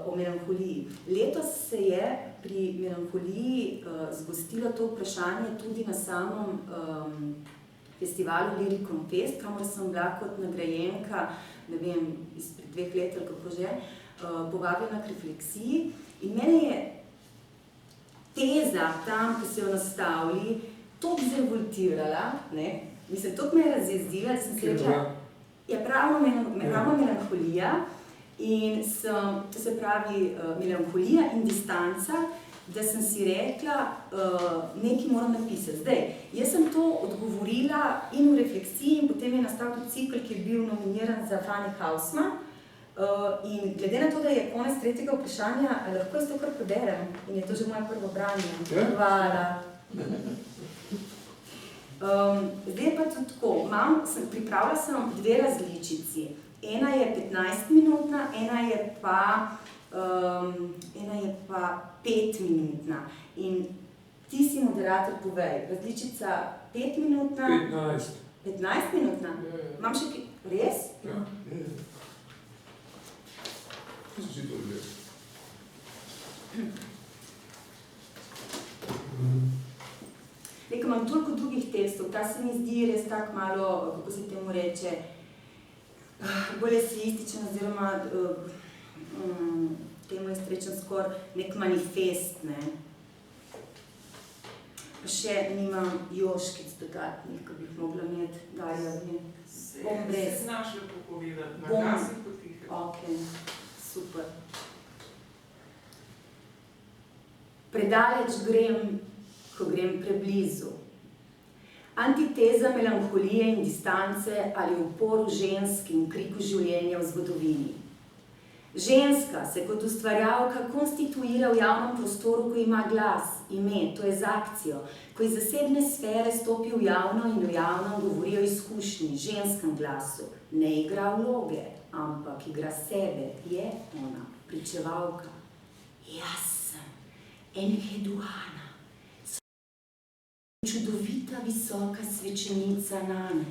o melanholiji, letos se je pri melanholiji zgostilo to vprašanje tudi na samem festivalu Lyricon Fest, kamor sem bila kot nagrajenka, ne vem, izpred 2 let ali kako že, povabljena k refleksiji. In mene je teza tam, ki so jo nastavili, toliko zrevoltirala, mislim, toliko me je razjezdila, da sem si rekla, je prava melanholija in to se pravi melanholija in distanca, da sem si rekla, nekaj moram napisati. Zdaj, jaz sem to odgovorila in v refleksiji in potem je nastal tudi cikl, ki je bil nominiran za Franji Hausmann. In glede na to, da je konec 3. vprašanja, lahko jaz to kar preberem in je to že moje prvo branje. Hvala. Zdaj pa tudi tako, pripravila sem 2 različici. Ena je 15-minutna, ena je pa 5-minutna. In ti si moderator, povej, različica 5-minutna? 15-minutna? Imam še kaj? Res? Ja. Kaj so si to ljubili? Nekaj imam toliko drugih tekstov, ta se mi zdi res tako malo, kako se temu reče, bolj eseističen oziroma temu jaz rečem skoraj nek manifest, Pa še nimam joškic dodatnih, ki bi jih mogla imeti, Darja, bom brez. Se znaš lepo povedati, na glasih potihe. Ok, super. Predaleč grem, ko grem preblizu. Antiteza melanholije in distance ali uporu ženski in kriku življenja v zgodovini. Ženska se kot ustvarjalka konstituira v javnem prostoru, ko ima glas, ime, to je z akcijo, ko iz zasebne sfere stopi v javno in v javno govori o izkušnji, ženskem glasu. Ne igra vloge, ampak igra sebe, je ona, pričevalka. Jaz sem Enheduana, čudovita visoka svečenica Nane.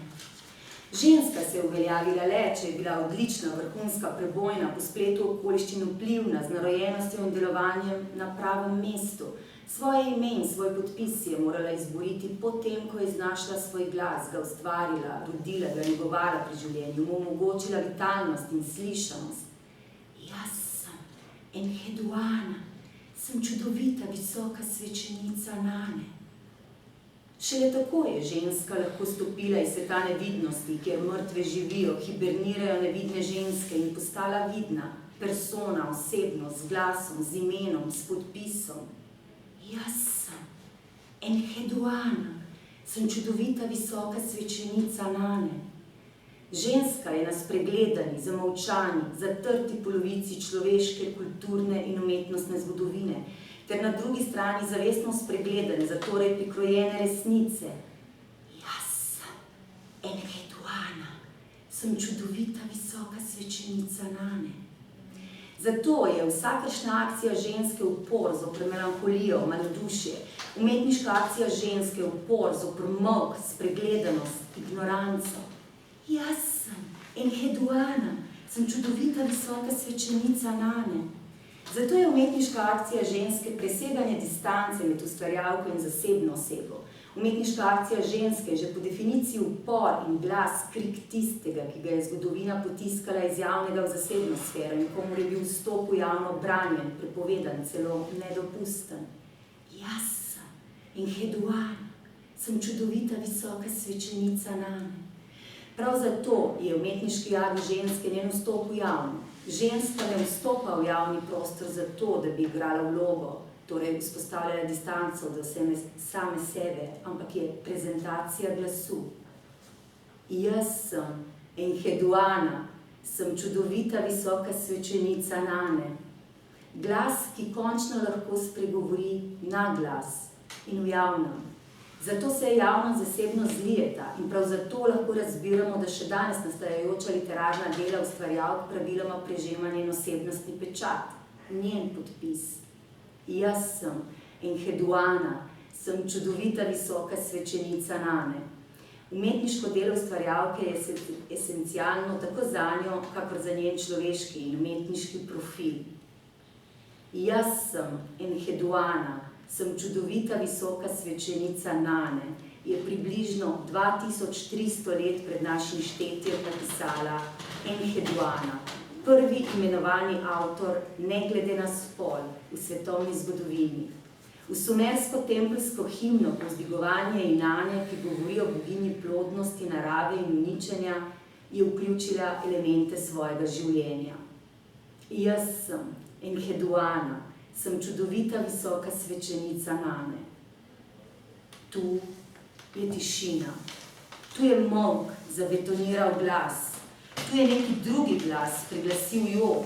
Ženska se je uveljavila le, če je bila odlična, vrhunska, prebojna, po spletu okoliščin vplivna, z narojenostjo in delovanjem na pravem mestu. Svoje ime in svoj podpis je morala izboriti potem, ko je iznašla svoj glas, ga ustvarila, rodila, ga negovala pri življenju, mu omogočila vitalnost in slišanost. Jaz sem Enheduana, sem čudovita visoka svečenica Nane. Šele tako je ženska lahko stopila iz sveta nevidnosti, kjer mrtve živijo, hibernirajo nevidne ženske in postala vidna, persona, osebnost, z glasom, z imenom, s podpisom. Jaz sem Enheduana, sem čudovita visoka svečenica Nane. Ženska je na spregledani, zamolčani, zatrti polovici človeške, kulturne in umetnostne zgodovine, ter na drugi strani zavestno spregledane, zatorej prikrojene resnice. Jaz sem Enheduana, sem čudovita visoka svečenica Nane. Zato je vsakršna akcija ženske upor zopr melanholijo, malodušje, umetniška akcija ženske upor zopr molk, spregledanost, ignoranco. Jaz sem Enheduana, sem čudovita visoka svečenica Nane. Zato je umetniška akcija ženske preseganje distance med ustvarjalko in zasebno osebo. Umetniška akcija ženske je že po definiciji upor in glas, krik tistega, ki ga je zgodovina potiskala iz javnega v zasebno sfero in komur je bil vstop v javno branjen, prepovedan, celo nedopusten. Jaz sem Enheduana, sem čudovita visoka svečenica Nane. Prav zato je umetniški akt ženske njen vstop v javno. Ženska ne vstopa v javni prostor zato, da bi igrala vlogo, torej vzpostavljala distanco do same sebe, ampak je prezentacija glasu. Jaz sem Enheduana, sem čudovita visoka svečenica Nane. Glas, ki končno lahko spregovori na glas in v javnem. Zato se je javno in zasebno zlijeta in prav zato lahko razbiramo, da še danes nastajajoča literarna dela ustvarjalk praviloma prežema njen osebnostni pečat, njen podpis. Jaz sem Enheduana, sem čudovita visoka svečenica Nane. Umetniško delo ustvarjalke je esencialno tako zanjo, kakor za njen človeški in umetniški profil. Jaz sem Enheduana, sem čudovita visoka svečenica Nane. je približno 2300 let pred našim štetjem napisala Enheduana, prvi imenovani avtor ne glede na spol v svetovni zgodovini. V sumersko-tempelsko himno Povzdigovanje Inanne, ki govori o boginji plodnosti, narave in uničenja, je vključila elemente svojega življenja. Jaz sem Enheduana, sem čudovita visoka svečenica Nane. Tu je tišina, tu je molk zabetoniral glas, tu je neki drugi glas priglasil jok,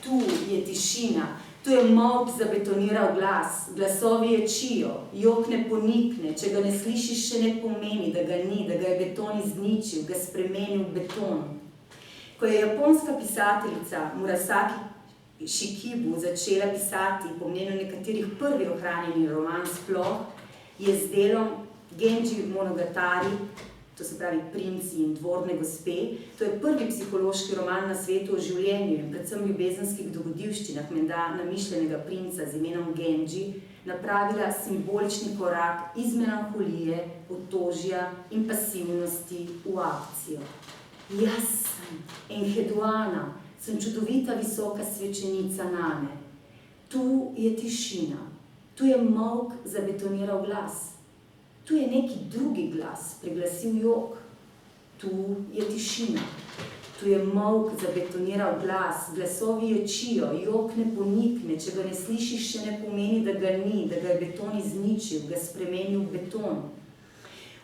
tu je tišina, tu je molk zabetoniral glas, glasovi ječijo, jok ne ponikne, če ga ne slišiš, še ne pomeni, da ga ni, da ga je beton izničil, ga spremenil v beton. Ko je japonska pisateljica Murasaki Shikibu začela pisati po mnenju nekaterih prvi ohranjeni roman sploh, je z delom Genji Monogatari, to se pravi Princi in dvorne gospe, to je prvi psihološki roman na svetu o življenju in predvsem ljubezenskih dogodivščinah menda namišljenega princa z imenom Genji, napravila simbolični korak iz melanholije, otožja in pasivnosti v akcijo. Jaz sem Enheduana, sem čudovita visoka svečenica Nane. Tu je tišina, tu je molk zabetoniral glas, tu je neki drugi glas priglasil jok, tu je tišina, tu je molk zabetoniral glas, glasovi ječijo, jok ne ponikne, če ga ne slišiš, še ne pomeni, da ga ni, da ga je beton izničil, ga spremenil v beton.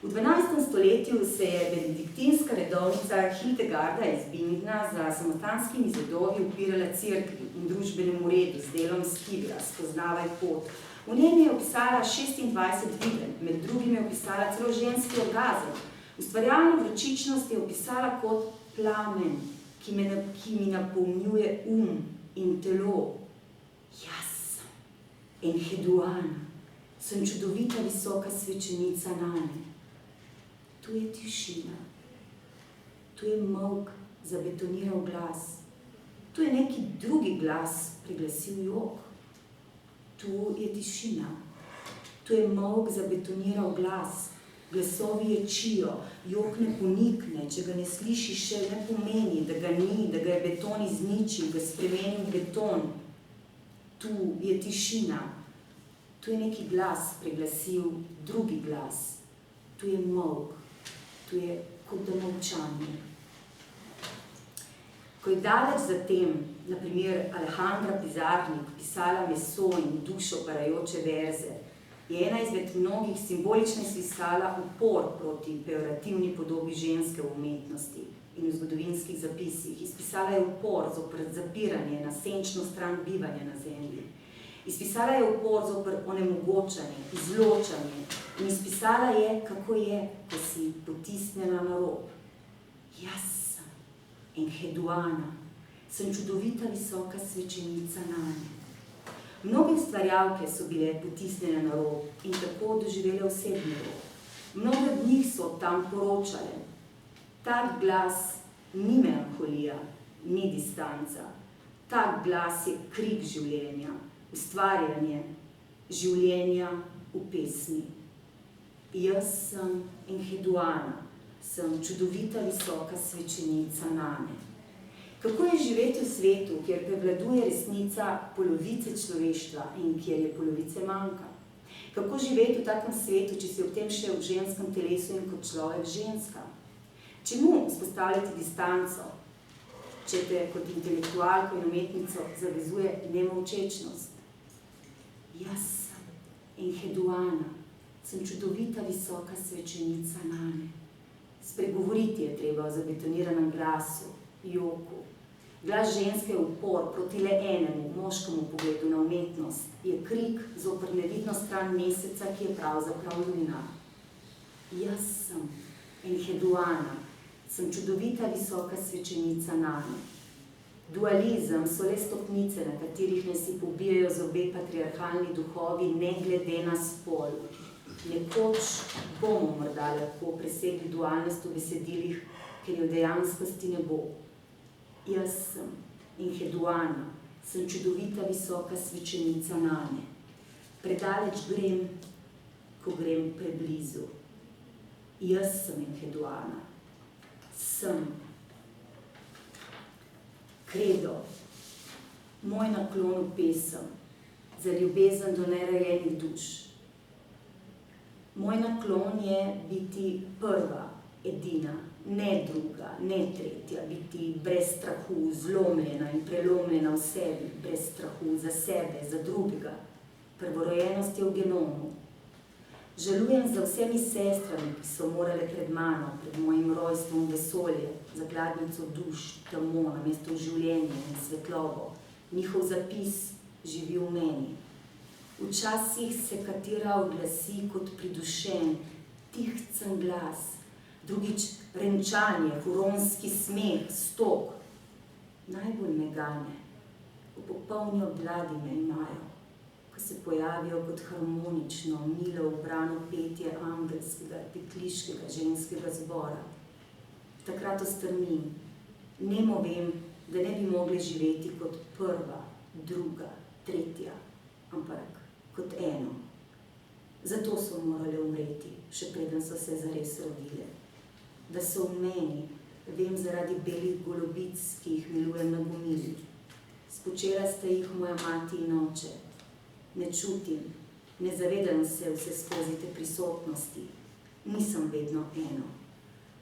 V 12. stoletju se je benediktinska redovnica Hildegarda iz Bingna za samostanskimi zidovi upirala cerkvi in družbenemu redu z delom Skivra, Spoznavaj pot. V njem je opisala 26 videnj, med drugim je opisala celo ženski orgazem. Ustvarjalno vročičnost je opisala kot plamen, ki mi napolnjuje in telo. Jaz sem Enheduana, sem čudovita visoka svečenica Nane. Tu je tišina, tu je molk zabetoniral glas, tu je neki drugi glas priglasil jok. Tu je tišina, tu je molk zabetoniral glas, glasovi ječijo, jok ne ponikne, če ga ne slišiš, še ne pomeni, da ga ni, da ga je beton izničil, ga spremenil v beton. Tu je tišina, tu je neki glas priglasil drugi glas, tu je molk, tu je kot da molčanje. Ko je daleč zatem, na primer Alejandra Pizarnik, pisala meso in dušo parajoče verze, je ena izmed mnogih simbolično izpiskala upor proti pejorativni podobi ženske v umetnosti in v zgodovinskih zapisih. Izpisala je upor zoper zapiranje na senčno stran bivanja na zemlji. Izpisala je upor zoper onemogočanje, izločanje in izpisala je, kako je, ko si potisnjena na rob. Jaz sem Enheduana, sem čudovita visoka svečenica Nane. Mnoge ustvarjalke so bile potisnjene na rob in tako doživele osebni rob. Mnoge od njih so tam poročale. Tak glas ni melanholija, ni distanca. Tak glas je krik življenja, ustvarjanje življenja v pesmi. Jaz sem Enheduana, sem čudovita visoka svečenica Nane. Kako je živeti v svetu, kjer prevladuje resnica polovice človeštva in kjer je polovice manjka? Kako živeti v takem svetu, če si ob tem še v ženskem telesu in kot človek ženska? Čemu vzpostavljati distanco, če te kot intelektualko in umetnico zavezuje nemolčečnost? Jaz sem Enheduana, sem čudovita visoka svečenica Nane. Spregovoriti je treba o zabetoniranem glasu, joku. Glas ženske je upor proti le enemu, moškemu pogledu na umetnost. Je krik zoper nevidno stran meseca, ki je pravzaprav luna. Jaz sem Enheduana, sem čudovita visoka svečenica Nane. Dualizem so le stopnice, na katerih ne si pobijajo zobe patriarhalni duhovi, ne glede na spol. Nekoč bomo morda lahko presegli dualnost v besedilih, ker je v dejanskosti ne bo. Jaz sem Enheduana, sem čudovita visoka svečenica Nane. Predaleč grem, ko grem preblizu. Jaz sem enheduana. Sem. Kredo. Moj naklon v pesem. Za ljubezen do nerojenih duš. Moj naklon je biti prva, edina, ne druga, ne tretja, biti brez strahu, zlomljena in prelomljena v sebi, brez strahu za sebe, za drugega. Prvorojenost je v genomu. Žalujem za vsemi sestrami, ki so morale pred mano, pred mojim rojstvom v vesolje, zakladnico duš, tamo, namesto življenja in svetlobo. Njihov zapis živi v meni. Včasih se katera oglasi kot pridušen, tihcen glas, drugič renčanje, huronski smeh, stok. Najbolj me gane, v popolni obladi me imajo, ko se pojavijo kot harmonično, milo ubrano petje angelskega, petliškega, ženskega zbora. Takrat ostrmim, nemo vem, da ne bi mogli živeti kot prva, druga, tretja, ampak kot eno. Zato so morale umreti, še preden so se zares rodile. Da so v meni, vem zaradi belih golobic, ki jih milujem na gomili. Spočela sta jih moja mati in oče. Ne čutim, ne zavedam se vse skozi te prisotnosti. Nisem vedno eno.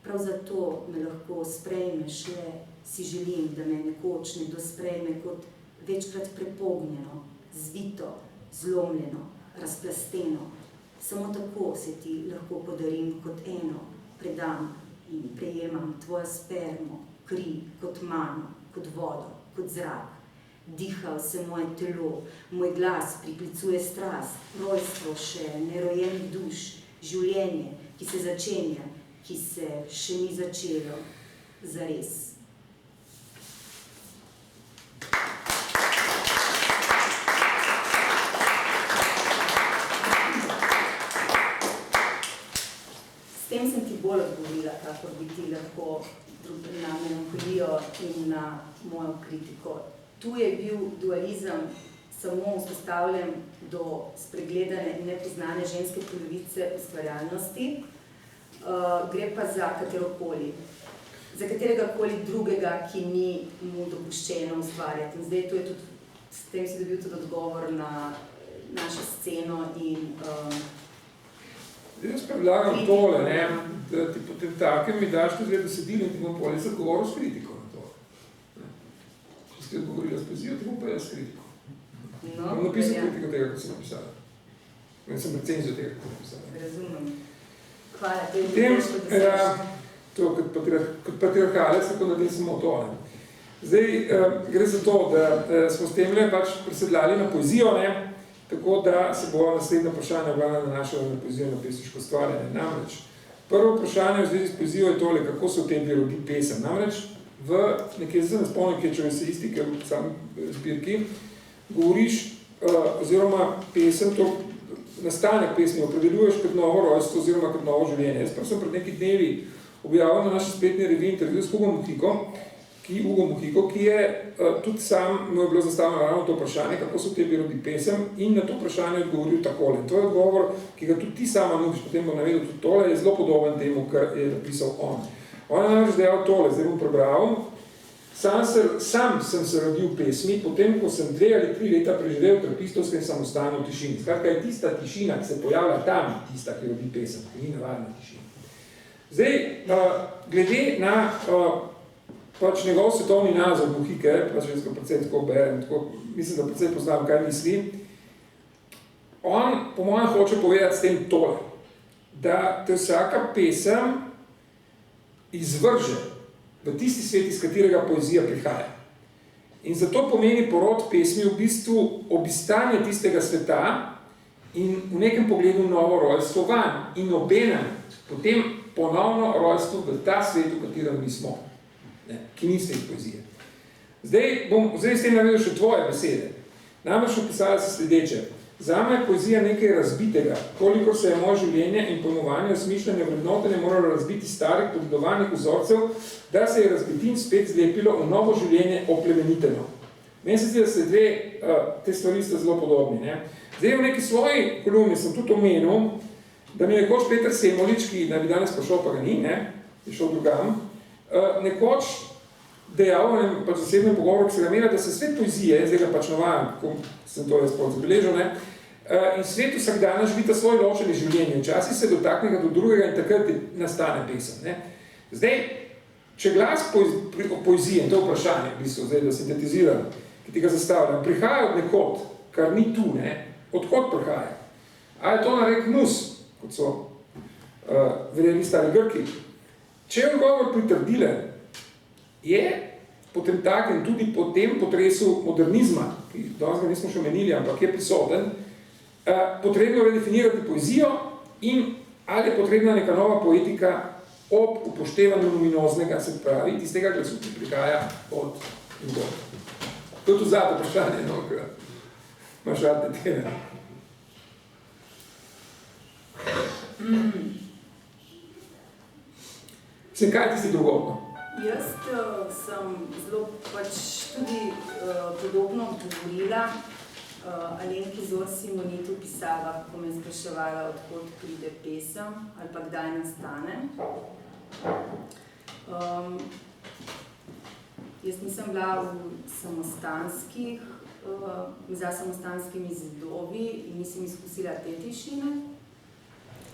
Prav zato me lahko sprejmeš le, si želim, da me nekoč nekdo sprejme kot večkrat prepognjeno, zvito, zlomljeno, razplasteno. Samo tako se ti lahko podarim kot eno, predam in prejemam tvojo spermo, kri kot mano, kot vodo, kot zrak. Diha vse moje telo, moj glas priklicuje strast, rojstvo še nerojenih duš, življenje, ki se začenja, ki se še ni začelo, zares. S tem sem ti bolj odgovorila, kakor bi ti lahko na melankolijo in na mojo kritiko. Tu je bil dualizem samo vzpostavljen do spregledane in nepoznane ženske polovice ustvarjalnosti. Gre pa za kateregakoli drugega, ki ni mu dopuščeno ustvarjati. In zdaj to je tudi, s tem si dobil tudi odgovor na našo sceno in Jaz predlagam tole, da ti potem takem mi daš tudi besedilo in ti bom potem zagovoril s kritiko na to. Če si ti odgovorila s poezijo, ti bom pa jaz s kritiko. Bom napisal kritiko tega, kot sem napisala. In sem recenzijo tega, kot sem napisala. Razumem. Hvala, to je potem, težko, da seš. To, kot patriarhalec, tako naredim samo to. Zdaj, gre za to, da smo s temle pač presedljali na poezijo, tako da se bo naslednje vprašanje nanašalo na poezijo in na pesniško ustvarjanje. Namreč, prvo vprašanje v zvezi s poezijo je tole, kako se v tebi rodi pesem. Namreč, nekje se ne spomnim, kje čovesistike v sami zbirki, govoriš, oziroma pesem, to nastanek pesmi opredeljuješ kot novo rojstvo oziroma kot novo življenje. Jaz pa sem pred nekaj dnevi objavil na naši spletni reviji intervju s Hugo Muhiko, ki je tudi sam, mu je bilo zastavljeno ravno to vprašanje, kako se v tebi rodi pesem, in na to vprašanje odgovoril takole. To je odgovor, ki ga tudi ti sama nudiš, potem bom navedel tudi tole, je zelo podoben temu, kar je napisal on. On je namreč dejal tole, zdaj bom prebral. Sam sem se rodil v pesmi, potem, ko sem 2 ali 3 leta preživel v trapistovskem samostanu v tišini. Skratka je tista tišina, ki se pojavlja tam, tista, ki rodi pesem, ki ni navadna tišina. Zdaj, glede na pač njegov svetovni nazor Muhike, pač jaz ga predvsem tako berem, mislim, da predvsem poznam, kaj misli, on, po mojem, hoče povedati s tem tole, da te vsaka pesem izvrže v tisti svet, iz katerega poezija prihaja. In zato pomeni porod pesmi v bistvu obistanje tistega sveta in v nekem pogledu novo rojstvo vanj in obenem potem ponovno rojstvo v ta svet, v katerem mi smo. Ki ni svet poezije. Zdaj bom s tem navedel še tvoje besede. Namreč opisala se sledeče. Zame je poezija nekaj razbitega, kolikor se je moje življenje in pojmovanje, osmišljanje, vrednotenje moralo razbiti starih podedovanih vzorcev, da se je razbitin spet zlepilo v novo življenje oplemeniteno. Meni se zdi, da se te stvari sta zelo podobni. Zdaj v neki svoji kolumni sem tudi omenil, da mi je nekoč Peter Semolič, ki naj bi danes prišel, pa ga ni, ne, je šel drugam, nekoč dejal, pač zasebnem pogovoru, ki se ga imela, da se svet poezije, zdaj ga pač navajam, kako sem to jaz zabeležil, ne, in svet vsak dan živita svoj ločeni življenje. Včasih se dotaknega do drugega in takrat nastane pesem. Ne. Zdaj, če glas poezije, in to vprašanje, v bistvu, zdaj, da sintetiziram, ki ti ga zastavljam, prihaja od nekod, kar ni tu, ne, odkot prihaja. A je to narek mus, kot so verjeli stari Grki. Če je odgovor pritrdilen, je potem tak in tudi po tem potresu modernizma, ki danes ga nismo še menili, ampak je prisoten, potrebno redefinirati poezijo in ali je potrebna neka nova poetika ob upoštevanju luminoznega, se pravi, tistega glasu, ki prihaja od drugog. To je tudi zadnje vprašanje, no, ki imaš rad tega. Sem kaj tisti drugodno? Jaz sem zelo pač tudi podobno odgovorila Alenki Zor Simonitu v pisavah, ko me je spraševala, odkot pride pesem ali pa kdaj nastane. Jaz nisem bila v samostanskih, za samostanskimi zidovi in nisem izkusila te tišine,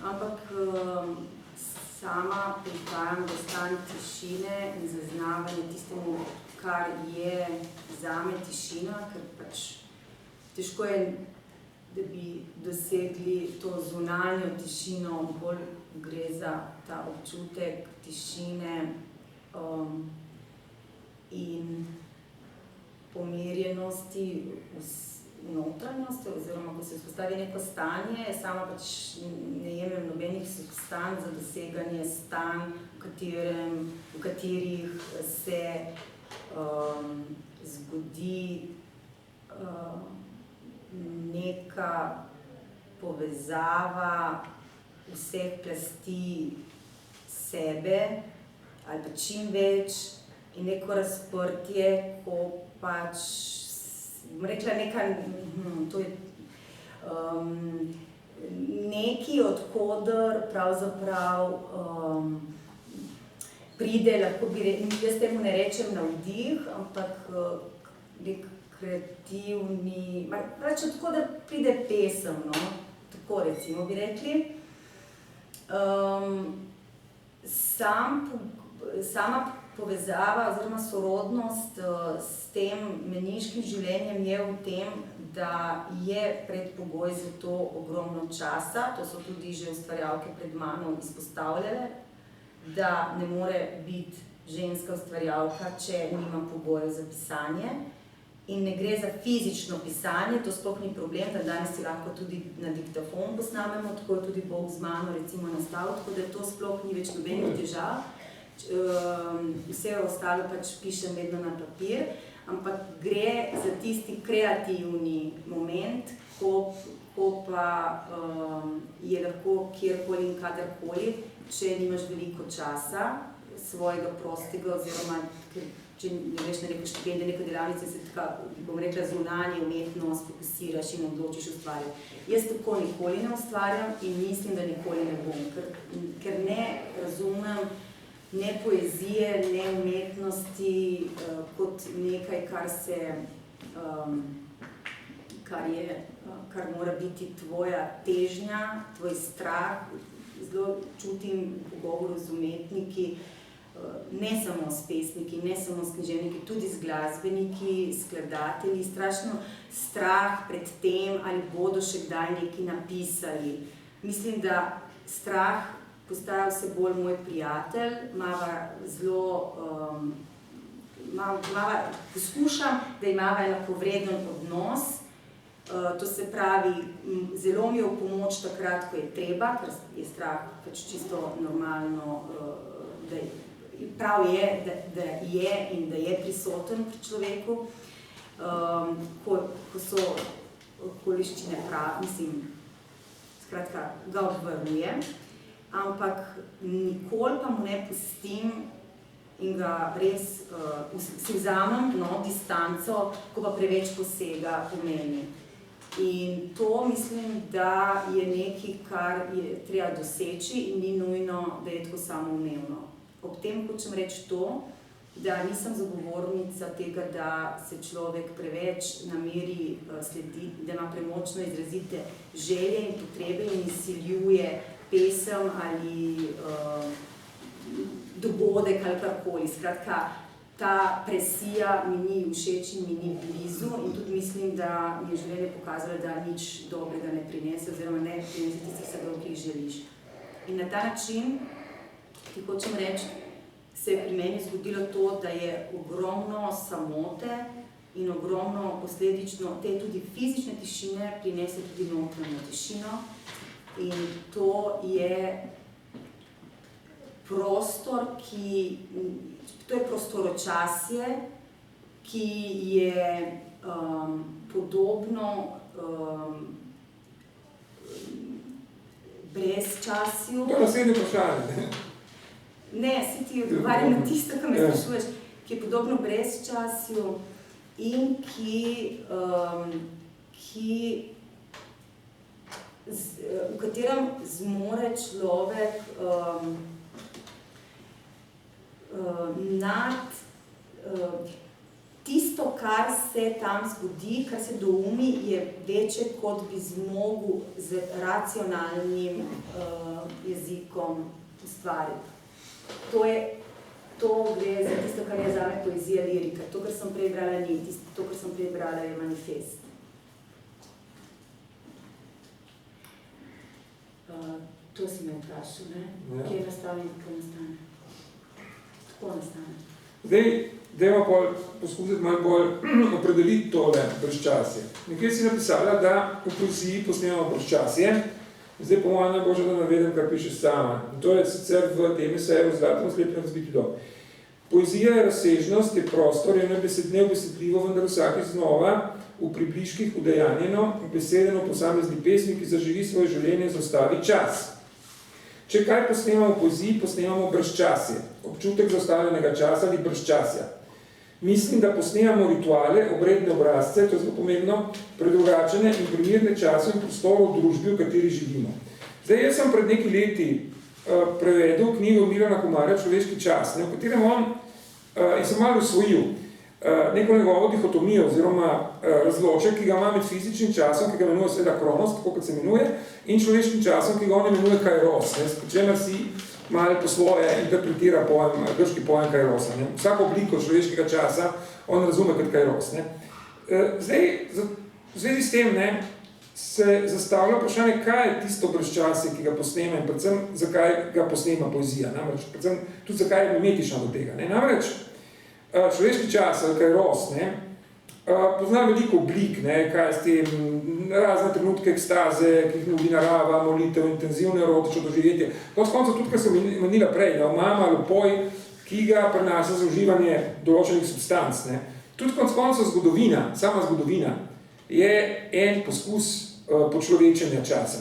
ampak sama prihajam do stanja tišine in zaznavanje tistemu, kar je zame tišina, ker pač težko je, da bi dosegli to zunanjo tišino, bolj gre za ta občutek tišine in pomirjenosti v notranjosti, oziroma ko se vzpostavi neko stanje, sama pač ne jemem nobenih substanc za doseganje stanj, v katerih se zgodi neka povezava vseh plasti sebe ali pa čim več in neko razprtje, ko pač bom rekla to je nekaj, odkoder pravzaprav pride, lahko bi jaz temu ne rečem navdih, ampak nek kreativni, reč odkoder pride pesem, no, tako recimo bi rekli. Sama povezava oziroma sorodnost s tem meniškim življenjem je v tem, da je predpogoj za to ogromno časa, to so tudi že ustvarjalke pred mano izpostavljale, da ne more biti ženska ustvarjalka, če nima pogojev za pisanje. In ne gre za fizično pisanje, to sploh ni problem, da danes si lahko tudi na diktafon posnamemo, tako je tudi Bog z mano recimo nastal, tako da to sploh ni več nobenih težav. Vse ostalo pač pišem vedno na papir, ampak gre za tisti kreativni moment, ko pa je lahko kjerkoli in kadarkoli, če nimaš veliko časa svojega prostega, oziroma če ne veš na neko štipendije, neko delavnice, se tako, bom rekla, zunanje umetnost fokusiraš in odločiš ustvarjati. Jaz tako nikoli ne ustvarjam in mislim, da nikoli ne bom, ker ne razumem ne poezije, ne umetnosti kot nekaj, kar mora biti tvoja težnja, tvoj strah. Zelo čutim v pogovoru z umetniki, ne samo s pesniki, ne samo s književniki, tudi z glasbeniki, skladatelji, strašno strah pred tem, ali bodo še kdaj nekaj napisali. Mislim, da strah postaja vse bolj moj prijatelj, poskušam, da imava enakovreden odnos, to se pravi, zelo mi je v pomoč takrat, ko je treba, ker je strah pač čisto normalno, prav je, da je in da je prisoten pri človeku, ko so okoliščine skratka, ga obvaruje, ampak nikoli pa mu ne pustim in ga res si vzamem distanco, ko pa preveč posega v meni. In to mislim, da je nekaj, kar je treba doseči in ni nujno, da je tako samoumevno. Ob tem hočem reči to, da nisem zagovornica tega, da se človek preveč nameri sledi, da ima premočno izrazite želje in potrebe in izsiljuje pesem ali dogodek ali karkoli. Skratka, ta presija mi ni všeč in mi ni blizu in tudi mislim, da je življenje pokazalo, da nič dobrega ne prinese oziroma ne prinese tistih sadov, ki jih želiš. In na ta način, ti hočem reči, se je pri meni zgodilo to, da je ogromno samote in ogromno posledično te tudi fizične tišine prinese tudi notranjo tišino. In to je prostor, to je prostoročasje, ki je podobno brezčasju. To je naslednje vprašanje. Ne, si ti odgovarjam na tisto, kar me sprašuješ, ki je podobno brezčasju in v katerem zmore človek nad tisto, kar se tam zgodi, kar se doumi, je večje, kot bi zmogel z racionalnim jezikom ustvariti. To gre za tisto, kar je zame poezija lirika. To, kar sem prej brala, ni. To, kar sem prej brala, je manifest. To si me vprašal, ne? Ja. Kje je nastavljen, kako nastane? Tako nastane. Zdaj, dajmo poskusiti malo bolj opredeliti tole brezčasje. Nekaj si napisala, da v poeziji posnemamo brezčasje. Zdaj, po mojem najbolj, da navedem, kar pišeš sama. In to je sicer v tem eseju v Zlatem slepnem razbiti dom. Poezija je razsežnost, je prostor, je neobesedljivo, vendar vsakič znova v približkih udejanjeno, besedeno posamezni pesmi, ki zaživi svoje življenje, zaustavi čas. Če kaj posnemamo v poeziji, posnemamo brezčasje, občutek zaustavljenega časa ali brezčasja. Mislim, da posnemamo rituale, obredne obrazce, to je zelo pomembno, predrugačene in primirne čase in prostorov v družbi, v kateri živimo. Zdaj, jaz sem pred nekaj leti prevedel knjigo Milana Komarja Človeški čas, v katerem on, in sem malo usvojil, neko njegovo dihotomijo oziroma razloček, ki ga ima med fizičnim časom, ki ga imenuje seveda kronos, tako kot se imenuje, in človeškim časom, ki ga on imenuje kairos, s čemer si malo po svoje interpretira grški pojem kairosa. Vsako obliko človeškega časa on razume kot kairos. Zdaj, v zvezi s tem se zastavlja vprašanje, kaj je tisto brezčasje, ki ga posnema in predvsem, zakaj ga posnema poezija. Namreč, predvsem tudi zakaj je mimetična do tega. Namreč, človeški čas, kairos, pozna veliko oblik, kaj s tem, razne trenutke ekstaze, ki jih nudi narava, molitev, intenzivne erotično doživetje. Konec koncev tudi, kar sem menila prej, omama, lupoj, ki ga prenaša za uživanje določenih substanc. Tudi konec koncev zgodovina, sama zgodovina, je en poskus počlovečenja časa,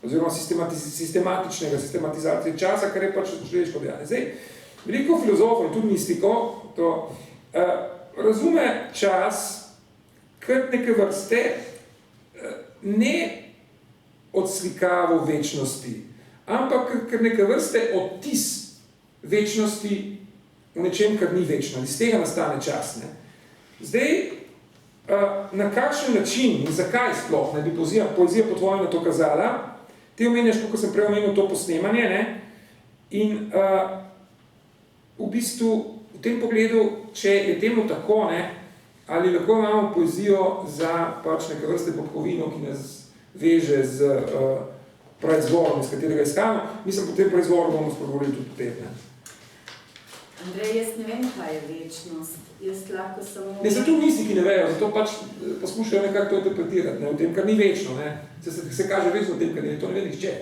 oziroma sistematizacije časa, kar je pač človeško dejanje. Zdaj, veliko filozofov in tudi mistikov razume čas kot neke vrste ne odslikavo večnosti, ampak kot neke vrste odtis večnosti v nečem, kar ni večno. Iz tega nastane čas. Zdaj, na kakšen način in zakaj sploh bi poezija po tvojem na to kazala, ti omenjaš, kako sem prej omenil to posnemanje, in v bistvu v tem pogledu, če je temu tako, ali lahko imamo poezijo za pač neke vrste popkovino, ki nas veže z proizvorom, iz katerega izhajamo. Mislim, po tem proizvoru bomo spregovorili tudi potem. Andrej, jaz ne vem, kaj je večnost. Jaz lahko samo... Zato misli, ki ne vejo, zato pač poskušajo nekako to interpretirati, v tem, kar ni večno. Se kaže večno v tem, kar ni, to ne ve nihče.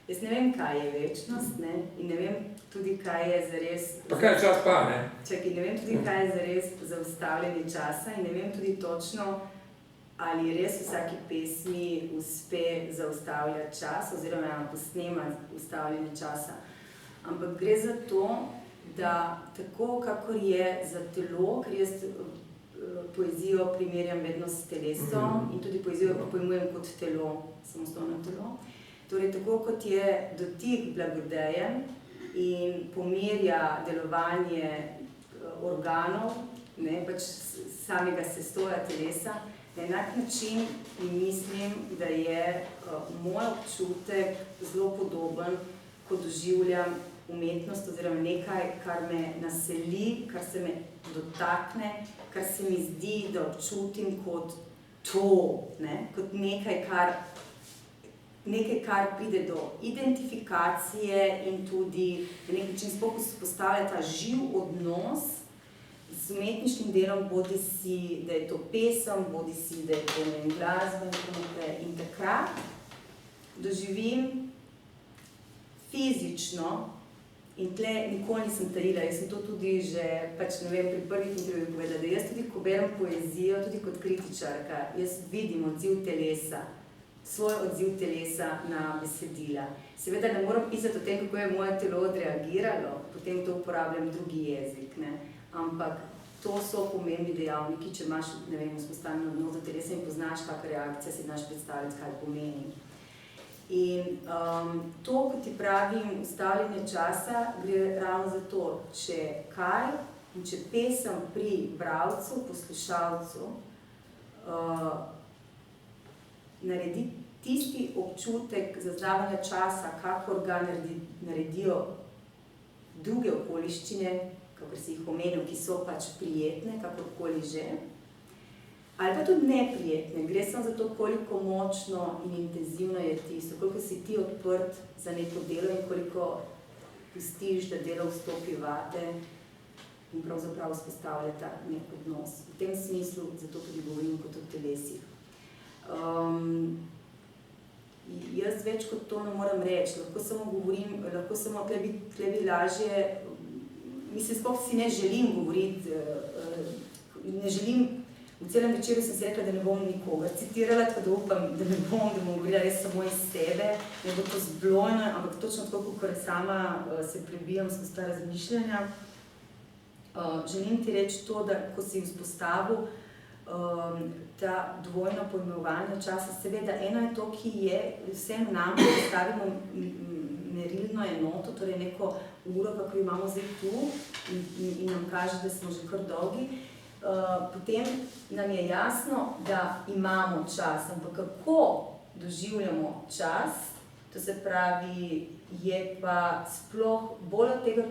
Jaz ne vem, kaj je večnost, in ne vem tudi, kaj je zares... Pa kaj je čas pa, Čakaj, ne vem tudi, kaj je zares zaustavljanje časa in ne vem tudi točno, ali res vsaki pesmi uspe zaustavljati čas oziroma posnema ustavljanje časa. Ampak gre za to, da tako, kakor je za telo, ker jaz poezijo primerjam vedno s telesom in tudi poezijo pojmujem kot telo, samostojno telo. Torej, tako kot je dotik blagodejen in pomerja delovanje organov, pač samega sestoja telesa, na enak način mislim, da je moj občutek zelo podoben, ko doživljam umetnost oziroma nekaj, kar me naseli, kar se me dotakne, kar se mi zdi, da občutim kot to, kot nekaj, kar pride do identifikacije in tudi na nek način sploh vzpostavlja ta živ odnos z umetniškim delom, bodi si, da je to pesem, bodi si, da je to glasba in tako naprej. In takrat doživim fizično, in tle nikoli nisem tajila, jaz sem to tudi že, pri prvih intervjujih povedala, da jaz tudi, ko berem poezijo, tudi kot kritičarka, jaz vidim odziv telesa, svoj odziv telesa na besedila. Seveda ne moram pisati o tem, kako je moje telo odreagiralo, potem to uporabljam drugi jezik, ampak to so pomembni dejavniki, če imaš, vzpostavljeno odnos do telesa in poznaš, kakšna reakcija, si znaš predstavljati, kaj pomeni. In to, kot ti pravim, ustavljanje časa, gre ravno za to, če kaj in če pesem pri bralcu, poslušalcu, naredi tisti občutek zaznavanja časa, kakor ga naredijo druge okoliščine, kakor si jih omenil, ki so pač prijetne, kakorkoli že, ali pa tudi neprijetne. Gre samo za to, koliko močno in intenzivno je tisto, koliko si ti odprt za neko delo in koliko pustiš, da delo vstopi vate in pravzaprav vzpostavljata nek odnos. V tem smislu zato tudi govorim kot o telesih. Jaz več kot to ne moram reči, lahko samo govorim, tle bi lažje, mislim, sploh si ne želim govoriti, ne želim. V celem večeru sem si rekla, da ne bom nikogar citirala, tako da upam, da ne bom, da bom govorila res samo iz sebe, ne bo to zblojno, ampak točno tako, kot sama se prebijam skozi ta razmišljanja. Želim ti reči to, da ko si vzpostavil ta dvojno pojmovanje časa, seveda eno je to, ki je vsem nam, da postavimo merilno enoto, torej neko uro, kako imamo zdaj tu in nam kaže, da smo že kar dolgi. Potem nam je jasno, da imamo čas, ampak kako doživljamo čas, to se pravi, je pa sploh bolj od tega,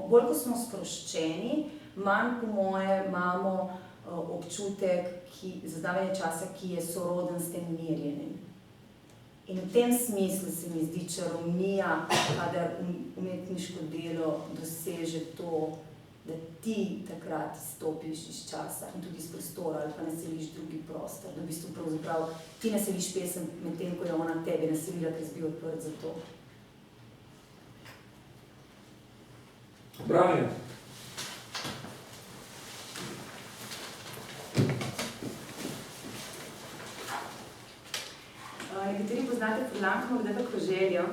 bolj ko smo sproščeni, manj po moje imamo občutek zaznavanja časa, ki je soroden s tem merjenjem. In v tem smislu se mi zdi čarovnija, kadar umetniško delo doseže to, da ti takrat stopiš iz časa in tudi iz prostora ali pa naseliš drugi prostor, da v bistvu pravzaprav ti naseliš pesem med tem, ko je ona tebe naselila, ker si bil odprt za to. Branje. Nekateri poznate Furlankovo Kdaj željo.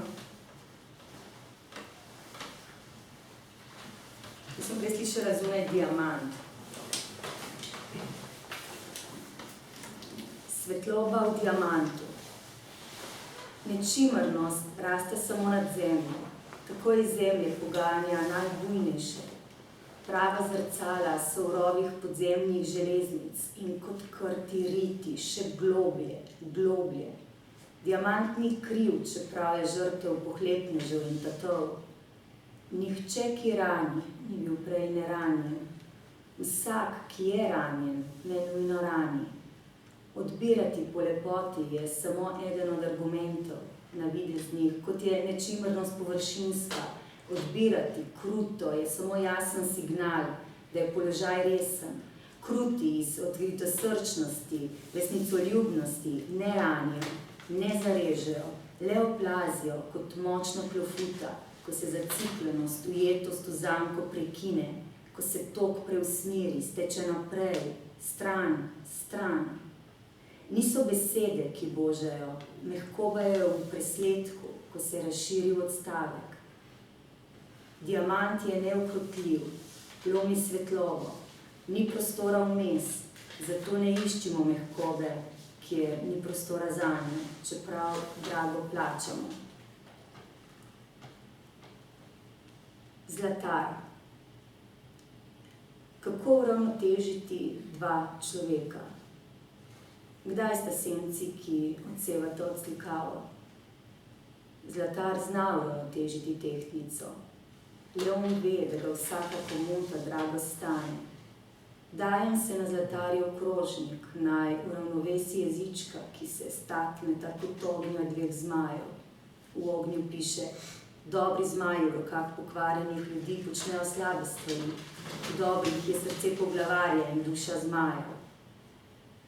Jaz sem prej slišala zunaj diamant. Svetloba v diamantu. Nečimrnost raste samo nad zemljo. Tako iz zemlje poganja najbujnejše. Prava zrcala so v rovih podzemnih železnic in kot krti riti še globlje, globlje. Diamant ni kriv, čeprav je žrtev pohlepnežev in tatov. Nihče, ki rani, ni bil prej neranjen. Vsak, ki je ranjen, ne nujno rani. Odbirati po lepoti je samo eden od argumentov navideznih, kot je nečimrnost površinska. Odbirati kruto je samo jasen signal, da je položaj resen. Kruti iz odkritosrčnosti, resnicoljubnosti ne ranijo, ne zarežejo, le oplazijo kot močno klofuta, ko se zaciklenost, ujetost v zanko prekine, ko se tok preusmeri, steče naprej, stran, stran. Niso besede, ki božajo, mehkobajo v presledku, ko se razširi odstavek. Diamant je neukrotljiv, lomi svetlovo, Ni prostora vmes, zato ne iščimo mehkobe, kjer ni prostora zanje, čeprav drago plačamo. Zlatar. Kako uravnotežiti dva človeka? Kdaj sta senci, ki odsevata odslikavo? Zlatar zna uravnotežiti tehtnico. Leon ve, da ga vsaka pomota drago stane. Dajem se na zlatarjev krožnik, naj uravnovesi jezička, ki se stakneta kot ognja dveh zmajev. V ognju piše: dobri zmaji v rokah pokvarjenih ljudi počnejo slabe stvari, v dobrih je srce poglavarja in duša zmajev.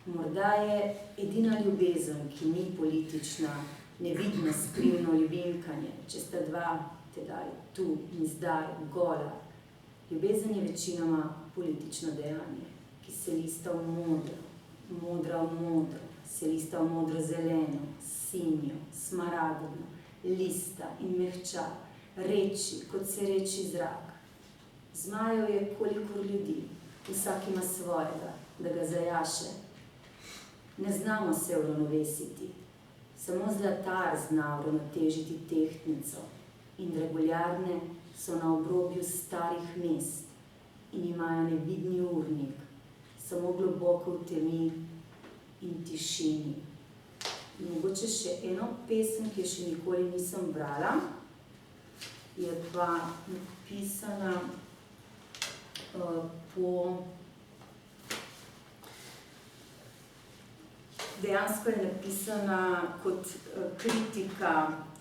Morda je edina ljubezen, ki ni politična, nevidno skrivno ljubinkanje, če sta dva, tedaj tu in zdaj, gola. Ljubezen je večinoma politično dejanje, ki se lista v modro, modra v modro, se lista v modro-zeleno, sinjo, smaragdno, lista in mehča, reči, kot se reči zrak. Zmajev je kolikor ljudi, vsak ima svojega, da ga zajaše. Ne znamo se uravnovesiti, samo zlatar zna uravnotežiti tehtnico in draguljarne so na obrobju starih mest in imajo nevidni urnik, samo globoko v temi in tišini. Mogoče še eno pesem, ki jo še nikoli nisem brala, je pa napisana dejansko je napisana kot kritika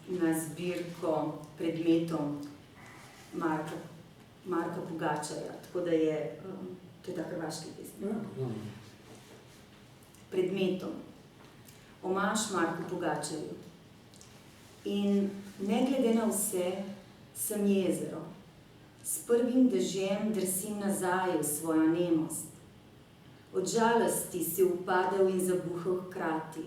na zbirko predmetov Marka Pogačarja, tako da je, to je ta hrvaški pesem. Predmetom. Omaž Marku Pogačarju. In ne glede na vse, sem jezero. S prvim dežjem drsim nazaj v svojo nemost. Od žalosti si upadal in zabuhal hkrati.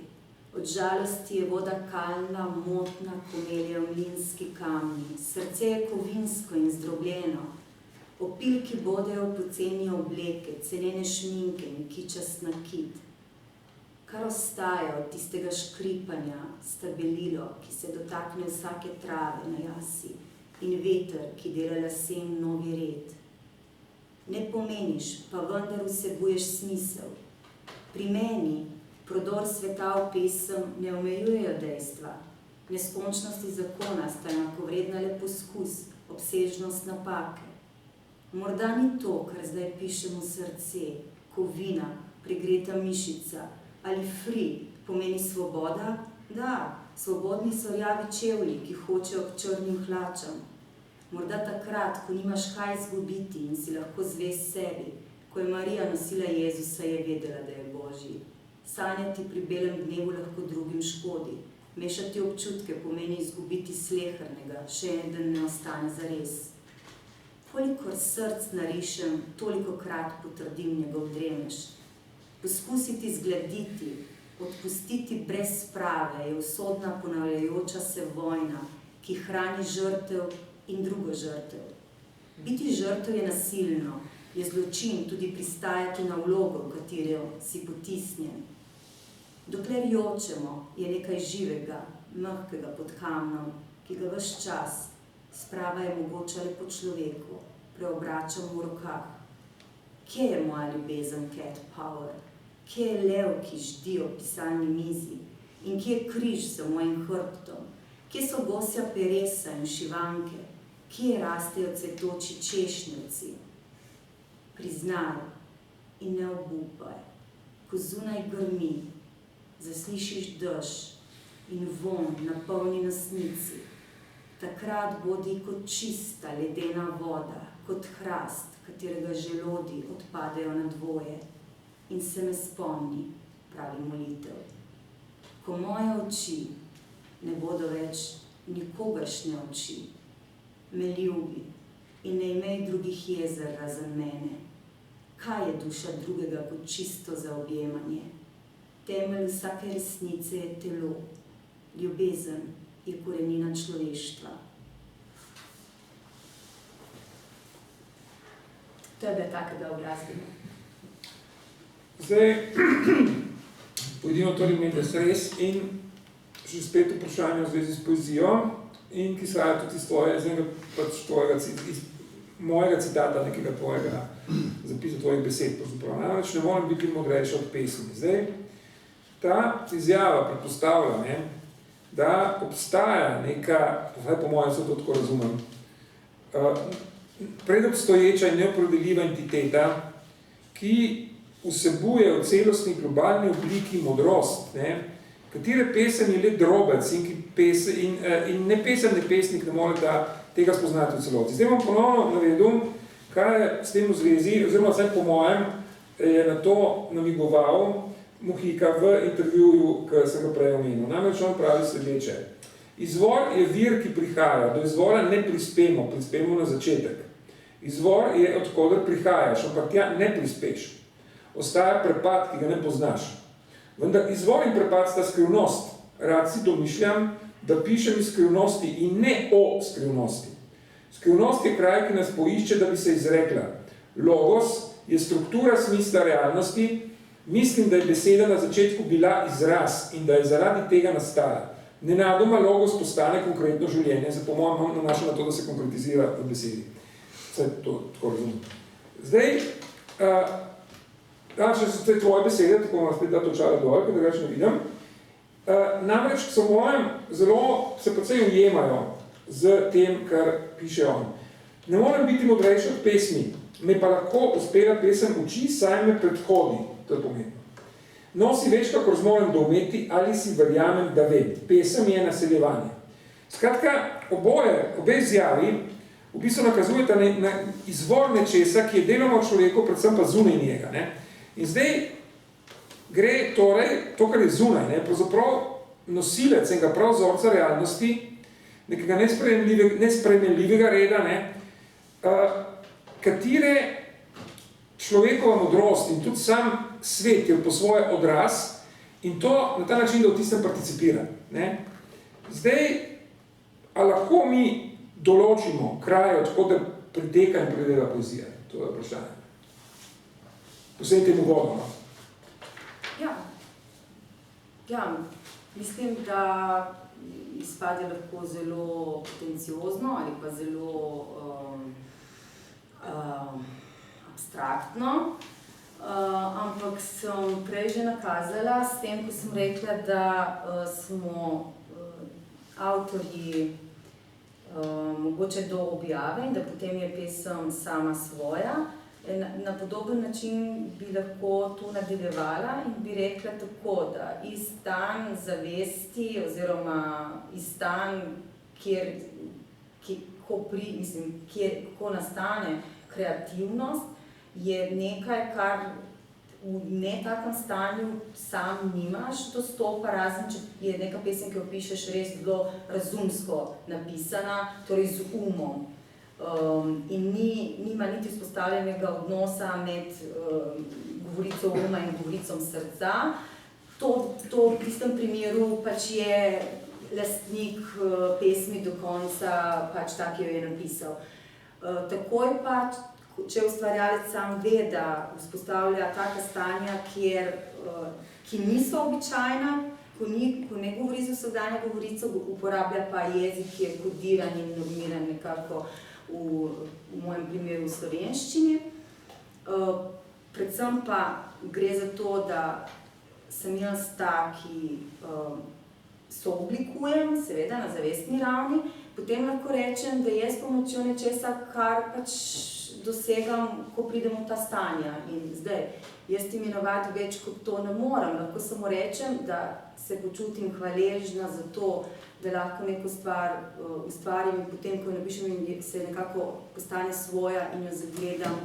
Od žalosti je voda kalna, motna, komelje mlinski kamni. Srce je kovinsko in zdrobljeno. Opilki bodejo poceni obleke, cenene šminke in kičast nakit. Kar ostaja od tistega škripanja, sta belilo, ki se dotakne vsake trave na jasi, in veter, ki dela lasem novi red. Ne pomeniš, pa vendar vsebuješ smisel. Pri meni prodor sveta v pesem ne omejujejo dejstva. Neskončnosti zakona sta enakovredna le poskus, obsežnost napake. Morda ni to, kar zdaj pišem v srce, kovina, pregreta mišica, ali free pomeni svoboda? Da, svobodni so rjavi čevlji, ki hočejo k črnim hlačam. Morda takrat, ko nimaš kaj izgubiti in si lahko zvest sebi, ko je Marija nosila Jezusa, je vedela, da je Božji. Sanjati pri belem dnevu lahko drugim škodi. Mešati občutke pomeni izgubiti slehernega, še eden ne ostane zares. Kolikor src narišem, tolikokrat potrdim njegov dremež. Poskusiti zgladiti, odpustiti brez sprave je usodna ponavljajoča se vojna, ki hrani žrtev in drugo žrtev. Biti žrtev je nasilno, je zločin tudi pristajati na vlogo, v katero si potisnjen. Dokler jočemo, je nekaj živega, mehkega pod kamnom, ki ga ves čas, sprava je mogoča le po človeku, preobračamo v rokah. Kje je moja ljubezen, cat power? Kje je lev, ki ždi ob pisalni mizi? In kje je križ za mojim hrbtom? Kje so gosja peresa in šivanke? Kje rastejo cvetoči češnjevci? Priznaj in ne obupaj, ko zunaj grmi, zaslišiš dež in vonj napolni nasnici. Takrat bodi kot čista ledena voda, kot hrast, katerega želodi odpadejo na dvoje. In se me spomni, pravi molitev. Ko moje oči ne bodo več nikogaršnje oči, me ljubi in ne imej drugih jezer razen mene. Kaj je duša drugega kot čisto zaobjemanje? Temelj vsake resnice je telo, ljubezen je korenina človeštva. To je bila taka dolga glasbena. Zdaj, pojdimo torej Mendes res in še spet vprašanje v zvezi s poezijo in ki izhaja tudi iz mojega citata, nekega tvojega zapisa, tvojih besed. Namreč ne morem biti modrejši od pesmi. Zdaj, ta izjava predpostavlja, da obstaja neka, po mojem se to tako razumem, predobstoječa in neopredeljiva entiteta, ki vsebuje v celostni globalni obliki modrost, katere pesem je le drobec in nepesemni pesnik ne more tega spoznati v celoti. Zdaj bom ponovno navedel, kaj je s tem v zvezi, oziroma vsaj po mojem je na to namigoval Muhika v intervjuju, ki sem ga prej omenil. Namreč on pravi sledeče. Izvor je vir, ki prihaja, do izvora ne prispemo na začetek. Izvor je odkoder prihajaš, ampak tja ne prispeš. Ostaja prepad, ki ga ne poznaš. Vendar izvor in prepad sta skrivnost. Rad si domišljam, da pišem iz skrivnosti in ne o skrivnosti. Skrivnost je kraj, ki nas poišče, da bi se izrekla. Logos je struktura smisla realnosti. Mislim, da je beseda na začetku bila izraz in da je zaradi tega nastala. Nenadoma logos postane konkretno življenje. Za po mojem nanaša na to, da se konkretizira v besedi. Vse to tako razumem. Zdaj, še so te tvoje besede, tako vam spet da točala dol, ker drugače ne vidim. Namreč so mojem zelo se precej ujemajo z tem, kar piše on. Ne morem biti modrejši od pesmi, me pa lahko uspela pesem uči, saj me predhodi, to je pomembno. Nosi več, kakor zmorem doumeti, ali si verjamem, da vem. Pesem je naseljevanje. Skratka, obe izjavi v bistvu nakazujete na izvor nečesa, ki je deloma v človeku, predvsem pa zunaj njega. In zdaj gre torej, to, kar je zunaj, pravzaprav nosilec enega prav vzorca realnosti, nekega nesprejemljivega reda, katere človekova modrost in tudi sam svet je po svoje odraz in to na ta način, da v tistem participira. Zdaj, a lahko mi določimo kraj, odkot priteka in prideva poezija? To je vprašanje. Vsem temu vodno. Ja, mislim, da izpade lahko zelo potenciozno ali pa zelo abstraktno, ampak sem prej že nakazala s tem, ko sem rekla, da smo avtorji mogoče do objave in da potem je pesem sama svoja. Na podoben način bi lahko to nadaljevala in bi rekla tako, da iz stan zavesti oziroma iz stan, ko nastane kreativnost, je nekaj, kar v ne takem stanju sam nimaš dostopa, razen če je neka pesem, ki jo pišeš res zelo razumsko napisana, torej z umom. In nima niti vzpostavljenega odnosa med govorico uma in govoricom srca. To v tistem primeru pač je lastnik pesmi do konca pač tak, ki jo je napisal. Takoj pa, če ustvarjalec sam ve, da vzpostavlja taka stanja, ki niso običajna, ko ne govori z vsakdanje govorico, uporablja pa jezik, ki je kodiran in normiran nekako v mojem primeru v slovenščini. Predvsem pa gre za to, da sem jaz ta, ki sooblikujem, seveda na zavestni ravni, potem lahko rečem, da je s pomočjo nečesa, kar pač dosegam, ko pridem v ta stanja. In zdaj, jaz imenovati več kot to ne morem, lahko samo rečem, da se počutim hvaležna za to, da lahko neko stvar ustvarim in potem, ko jo napišem in se nekako postane svoja in jo zagledam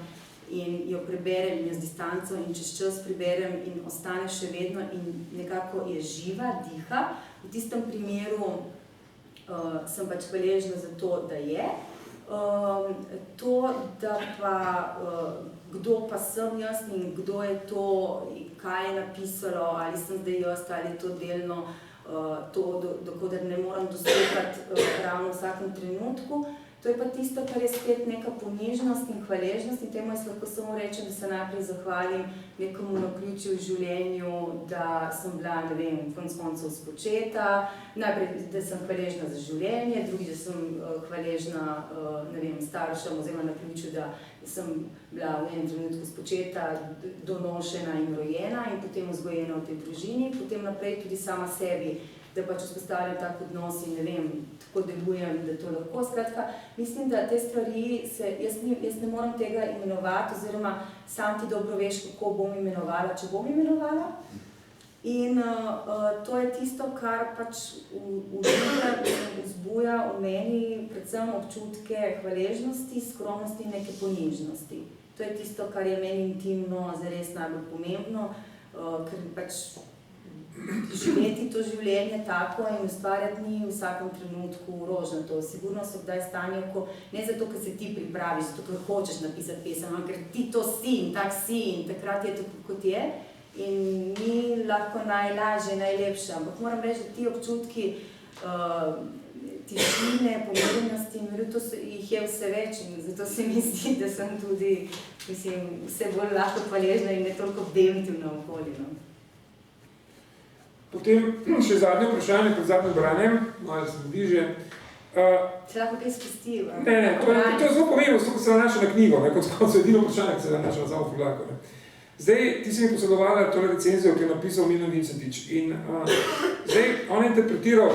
in jo preberem in jo z distanco in čez čas preberem in ostane še vedno in nekako je živa, diha. V tistem primeru sem pač hvaležna za to, da je. To, da pa kdo pa sem jaz in kdo je to, kaj je napisalo, ali sem zdaj jaz, ali je to delno to, dokoder ne moram dostopati ravno v vsakem trenutku, To je pa tisto, kar je spet neka ponižnost in hvaležnost in temu jaz lahko samo rečem, da se najprej zahvalim nekomu naključju v življenju, da sem bila, ne vem, konec koncev spočeta, najprej, da sem hvaležna za življenje, drugi, da sem hvaležna, ne vem, staršem oziroma naključju, da sem bila v enem trenutku spočeta, donošena in rojena in potem vzgojena v tej družini, potem naprej tudi sama sebi, da pač vzpostavljam tak odnos in ne vem, tako delujem, da to lahko. Skratka, mislim, da te stvari jaz ne morem tega imenovati oziroma sam ti dobro veš, kako bom imenovala, če bom imenovala. In to je tisto, kar pač vzbuja v meni predvsem občutke hvaležnosti, skromnosti in neke ponižnosti. To je tisto, kar je meni intimno zares najbolj pomembno, ker pač živeti to življenje tako in ustvarjati ni v vsakem trenutku rožnato. Sigurno so kdaj stanje, ne zato, ker se ti pripraviš, zato, ker hočeš napisati pesem, ampak ker ti to si in tak si in takrat je tako, kot je. In ni lahko najlažje, najlepše, ampak moram reči, da ti občutki tišine, pomirjenosti in miru, jih je vse več in zato se mi zdi, da sem tudi vse bolj lahko hvaležna in ne toliko primitivna okoli. Potem še zadnje vprašanje pred zadnjim branjem, malo se zdi že. Se lahko kaj spustijo? Ne, to je zelo pomembno, ko se nanaša na knjigo, kot so edino vprašanje, ki se nanaša na samo Furlanko. Zdaj, ti si mi posredovala tole recenzijo, ki je napisal Milan Vincentič in zdaj on je interpretiral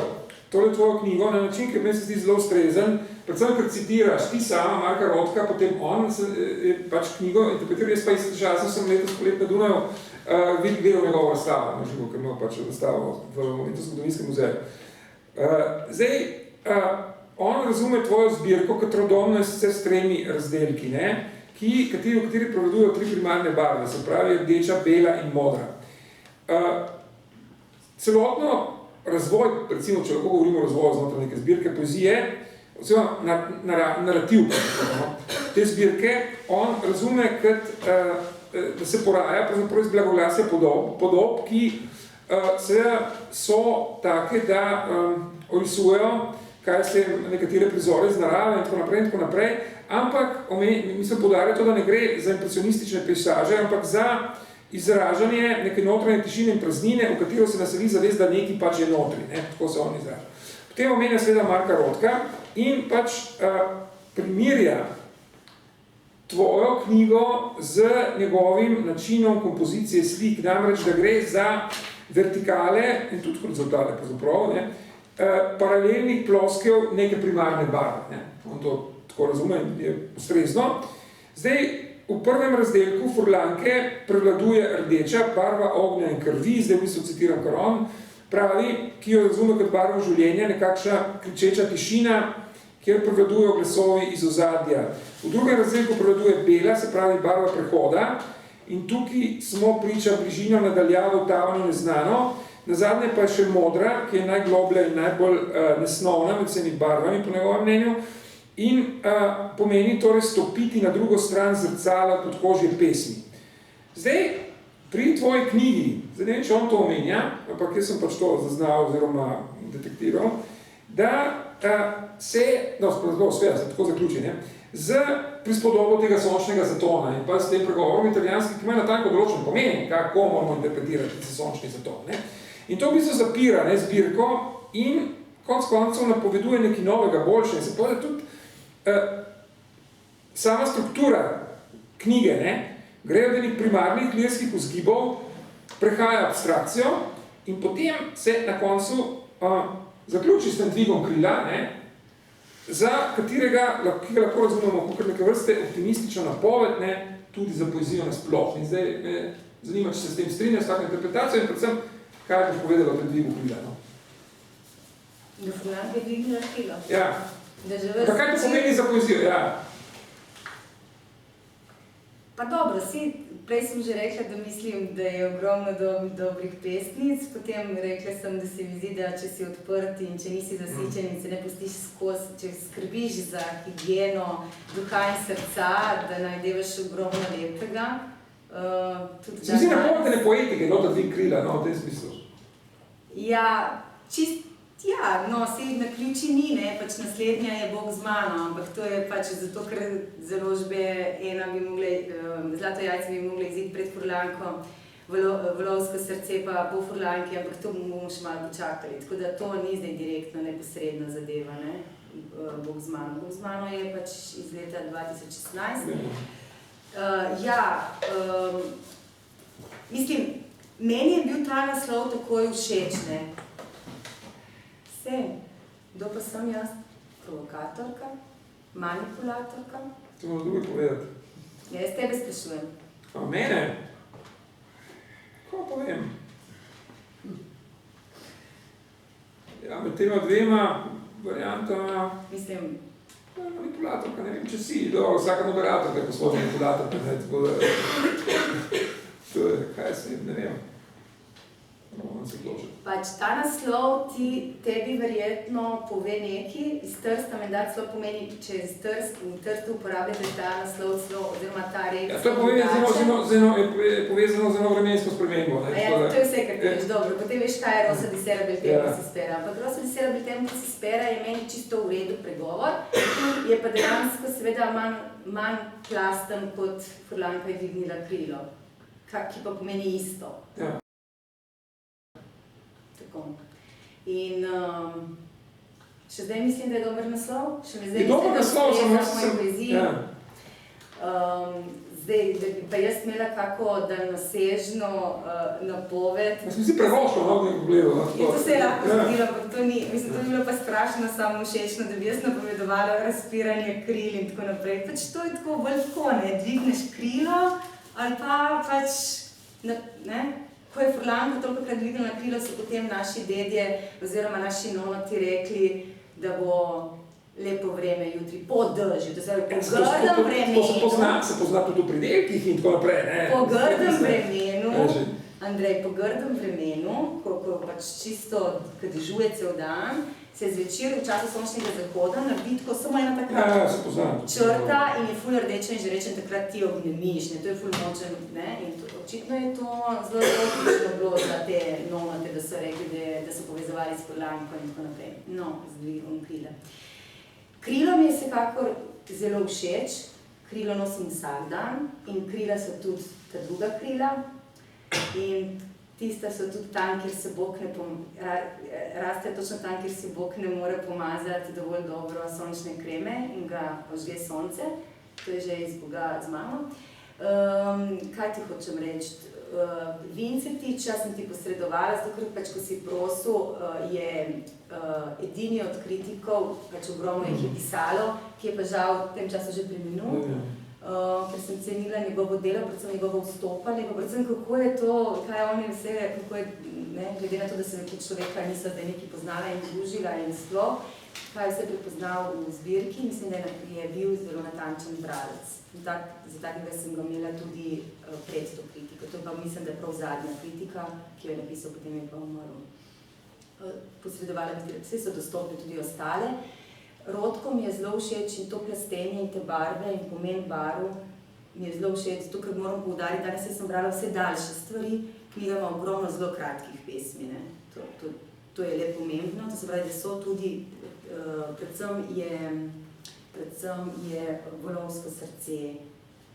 tole tvojo knjigo na način, ki meni se zdi zelo ustrezen, predvsem, ker citiraš ti sama, Marka Rotka, potem on je pač knjigo interpretiral, jaz pa isto časa sem letos polet na Dunaju videl njegovo razstavo, na živo, ker imel pač razstavo v Umetnostno-zgodovinskem muzeju. Zdaj, on razume tvojo zbirko kot rodobno s 3 razdelki, ne? V kateri prevladujejo 3 primarne barve, se pravi rdeča, bela in modra. Celotno razvoj, recimo, če lahko govorimo o razvoju znotraj neke zbirke poezije, oziroma narativ te zbirke, on razume kot da se poraja pravzaprav iz blagoglasja podob, ki so take, da orisujejo, kaj se nekatere prizore iz narave in tako naprej, ampak mislim poudarjati to, da ne gre za impresionistične pejsaže, ampak za izražanje neke notranje tišine in praznine, v katero se naseli zavest, da neki pač je notri, ne? Tako se on izraža. Potem omenja seveda Marka Rotka in pač primerja tvojo knjigo z njegovim načinom kompozicije slik, namreč, da gre za vertikale in tudi horizontale, pravzaprav, paralelnih ploskev neke primarne barve. Ne? On to tako razume in je ustrezno. Zdaj, v prvem razdelku Furlanke prevladuje rdeča, barva ognja in krvi, zdaj v bistvu citiram kar on, pravi, ki jo razume kot barvo življenja, nekakšna kričeča tišina, kjer prevladujejo glasovi iz ozadja. V drugem razdelku prevladuje bela, se pravi barva prehoda, in tukaj smo priča bližino nadaljavo tavanju neznano, nazadnje pa je še modra, ki je najgloblja in najbolj nesnovna med vsemi barvami, po njegovem mnenju, in pomeni torej stopiti na drugo stran zrcala podkožje pesmi. Zdaj, pri tvoji knjigi, zdaj ne vem, če on to omenja, ampak jaz sem pač to zaznal oziroma detektiral, da se, sveda se tako zaključi, z prispodobo tega sončnega zatona in pa s tem pregovorom italijanski, ki ima natanko določen pomen, kako moramo interpretirati se sončni zaton. In to v bistvu zapira zbirko in konec koncev napoveduje nekaj novega, boljše. In se povedo tudi sama struktura knjige, gre od enih primarnih lirskih vzgibov, prehaja abstrakcijo in potem se na koncu zaključi s tem dvigom krila, za katerega lahko razumemo kot neke vrste optimistično napoved, tudi za poezijo nasploh. In zdaj me zanima, če se s tem strinja, s tako interpretacijo in predvsem, kaj boš povedala o tem dvigu krila. Da Furlanka je dvignila krilo. Ja. Pa kaj to pomeni za poezijo? Ja. Pa dobro, prej sem že rekla, da mislim, da je ogromno dobrih pesnic, potem rekla sem, da se mi zdi, da če si odprt in če nisi zasičen in se ne pustiš skozi, če skrbiš za higieno duha in srca, da najdevaš ogromno lepega. Se mi zdi napovedane poetike, ta dvig krila, v tem smislu. Ja, Ja, no, sej na ključi ni, ne, pač naslednja je Bog z mano, ampak to je pač zato, ker založbe ena bi mogli, Zlato jajce bi mogli iziti pred Furlanko, Volovsko srce pa po Furlanki, ampak to bomo še malo počakali, tako da to ni zdaj direktno, neposredna zadeva, ne, Bog z mano. Bog z mano je pač iz leta 2016. Mislim, meni je bil ta naslov takoj všeč, ne. Kdo pa sem jaz? Provokatorka? Manipulatorka? To moram drugi povedati. Jaz tebe sprašujem. A mene? Kaj povem? Ja, med tema dvema variantama... Mislim... Manipulatorka, ne vem, če si. Vsaka moderatorka je poslovna manipulatorka, ne, tako da... To je, kaj se ne vem. Pač ta naslov tebi verjetno pove nekaj, iz Trsta menda celo pomeni, če iz Trstu uporabljate ta naslov celo, oziroma ta rek. Ja, to je povezano z eno vremensko spremembo. To je vse, kar veš, dobro. Potem veš, kaj je Rosa di Sera bel tempo si spera. Ampak Rosa di Sera bel tempo si spera je meni čisto v redu pregovor, je pa dejansko seveda manj plasten kot Furlanka je dvignila krilo, ki pa pomeni isto. In še zdaj mislim, da je dober naslov. Še me zdaj mislim, da ustreza moji poeziji. Zdaj, da bi pa jaz imela kako daljnosežno napoved. Jaz mi si prevošla, nekaj pogledala. To se je lahko zgodilo, ampak to ni, mislim, to bi bilo pa strašno samo všečno, da bi jaz napovedovala razpiranje kril in tako naprej. Pač to je tako bolj tako, ne, dvigneš krilo ali pa pač, ne, ko je Furlanka tolikokrat dvignila krilo, so potem naši dedje oziroma naši nonoti rekli, da bo lepo vreme jutri po dežju, da se po grdem vremenu. Se pozna tudi v pridelkih in tako naprej, ne? Po grdem vremenu, Andrej, po grdem vremenu, ko pač čisto, ko dežuje cel dan, se zvečer v času sončnega zahoda naredi tako samo ena takrat črta in je ful rdeča in žareča, takrat ti ognemiš, ne, to je ful močen, ne, in očitno je to zelo erotično bilo za te nonote, da so rekli, da so povezovali s Furlanko in tako naprej. No, z dvigom krila. Krilo mi je vsekakor zelo všeč, krilo nosim vsak dan in krila so tudi ta druga krila in tista so tudi tam, kjer se Bog ne raste točno tam, kjer si Bog ne more pomazati dovolj dobro sončne kreme in ga ožge sonce, to je že iz Boga z mano. Kaj ti hočem reči? Vincetiča sem ti posredovala, zato ker pač, ko si prosil, je edini od kritikov, pač ogromno jih je pisalo, ki je pa žal v tem času že preminul, ker sem cenila njegovo delo, predvsem njegovo vstopanje, pa predvsem kako je to, kaj on je vse, kako je, ne, glede na to, da sem nekaj človeka nisem zdaj nekaj poznala in družila in sploh, kaj vse prepoznal v zbirki, mislim, da je bil zelo natančen bralec. Za takega sem ga imela tudi pred to kritiko. To pa mislim, da je prav zadnja kritika, ki jo je napisal, potem je pa umrl. Posredovala bi, vse so dostopne tudi ostale. Rodko mi je zelo všeč in to plastenje in te barve in pomen barv mi je zelo všeč, zato ker moram poudariti, danes sem brala vse daljše stvari, knjiga ima ogromno zelo kratkih pesmi, ne. To je le pomembno, to se pravi, da so tudi, predvsem je Volovsko srce,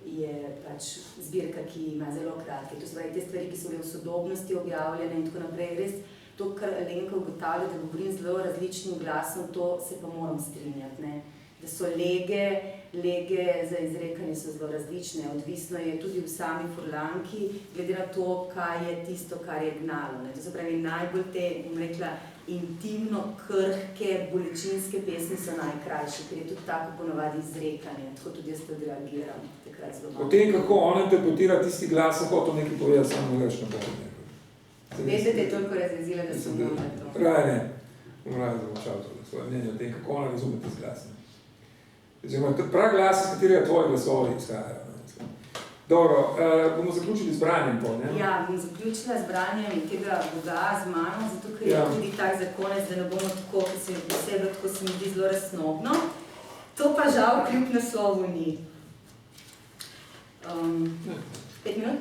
je pač zbirka, ki ima zelo kratke. To se pravi, te stvari, ki so bile v sodobnosti objavljene in tako naprej, res to, kar Alenka ugotavlja, da govorim zelo različnim glasom, to se pa moram strinjati, ne. Da so lege za izrekanje so zelo različne, odvisno je tudi v sami Furlanki, glede na to, kaj je tisto, kar je gnalo, ne. To se pravi, najbolj te, bom rekla, intimno krhke, bolečinske pesmi so najkrajše, ker je tudi tako ponavadi izrekanje, tako tudi jaz tudi reagiram takrat zelo malo. O tem, kako ona interpretira tisti glas, hotel nekaj povedati, samo več naprej. Veš, da te je toliko razjezila, da sem imela to. Raje ne, bom raje zamočal svoje mnenje o tem, kako ona razume tisti glas. Prav glas, iz katerega tvoji glasovi izhajajo. Dobro, bomo zaključili z branjem po, ne? Ja, bom zaključila z branjem tega Boga z mano, zato ker je tudi tak za konec, da ne bomo tako, ki se mi posebej, tako se mi zdi zelo resnobno. To pa žal kljub naslovu ni. 5 minut?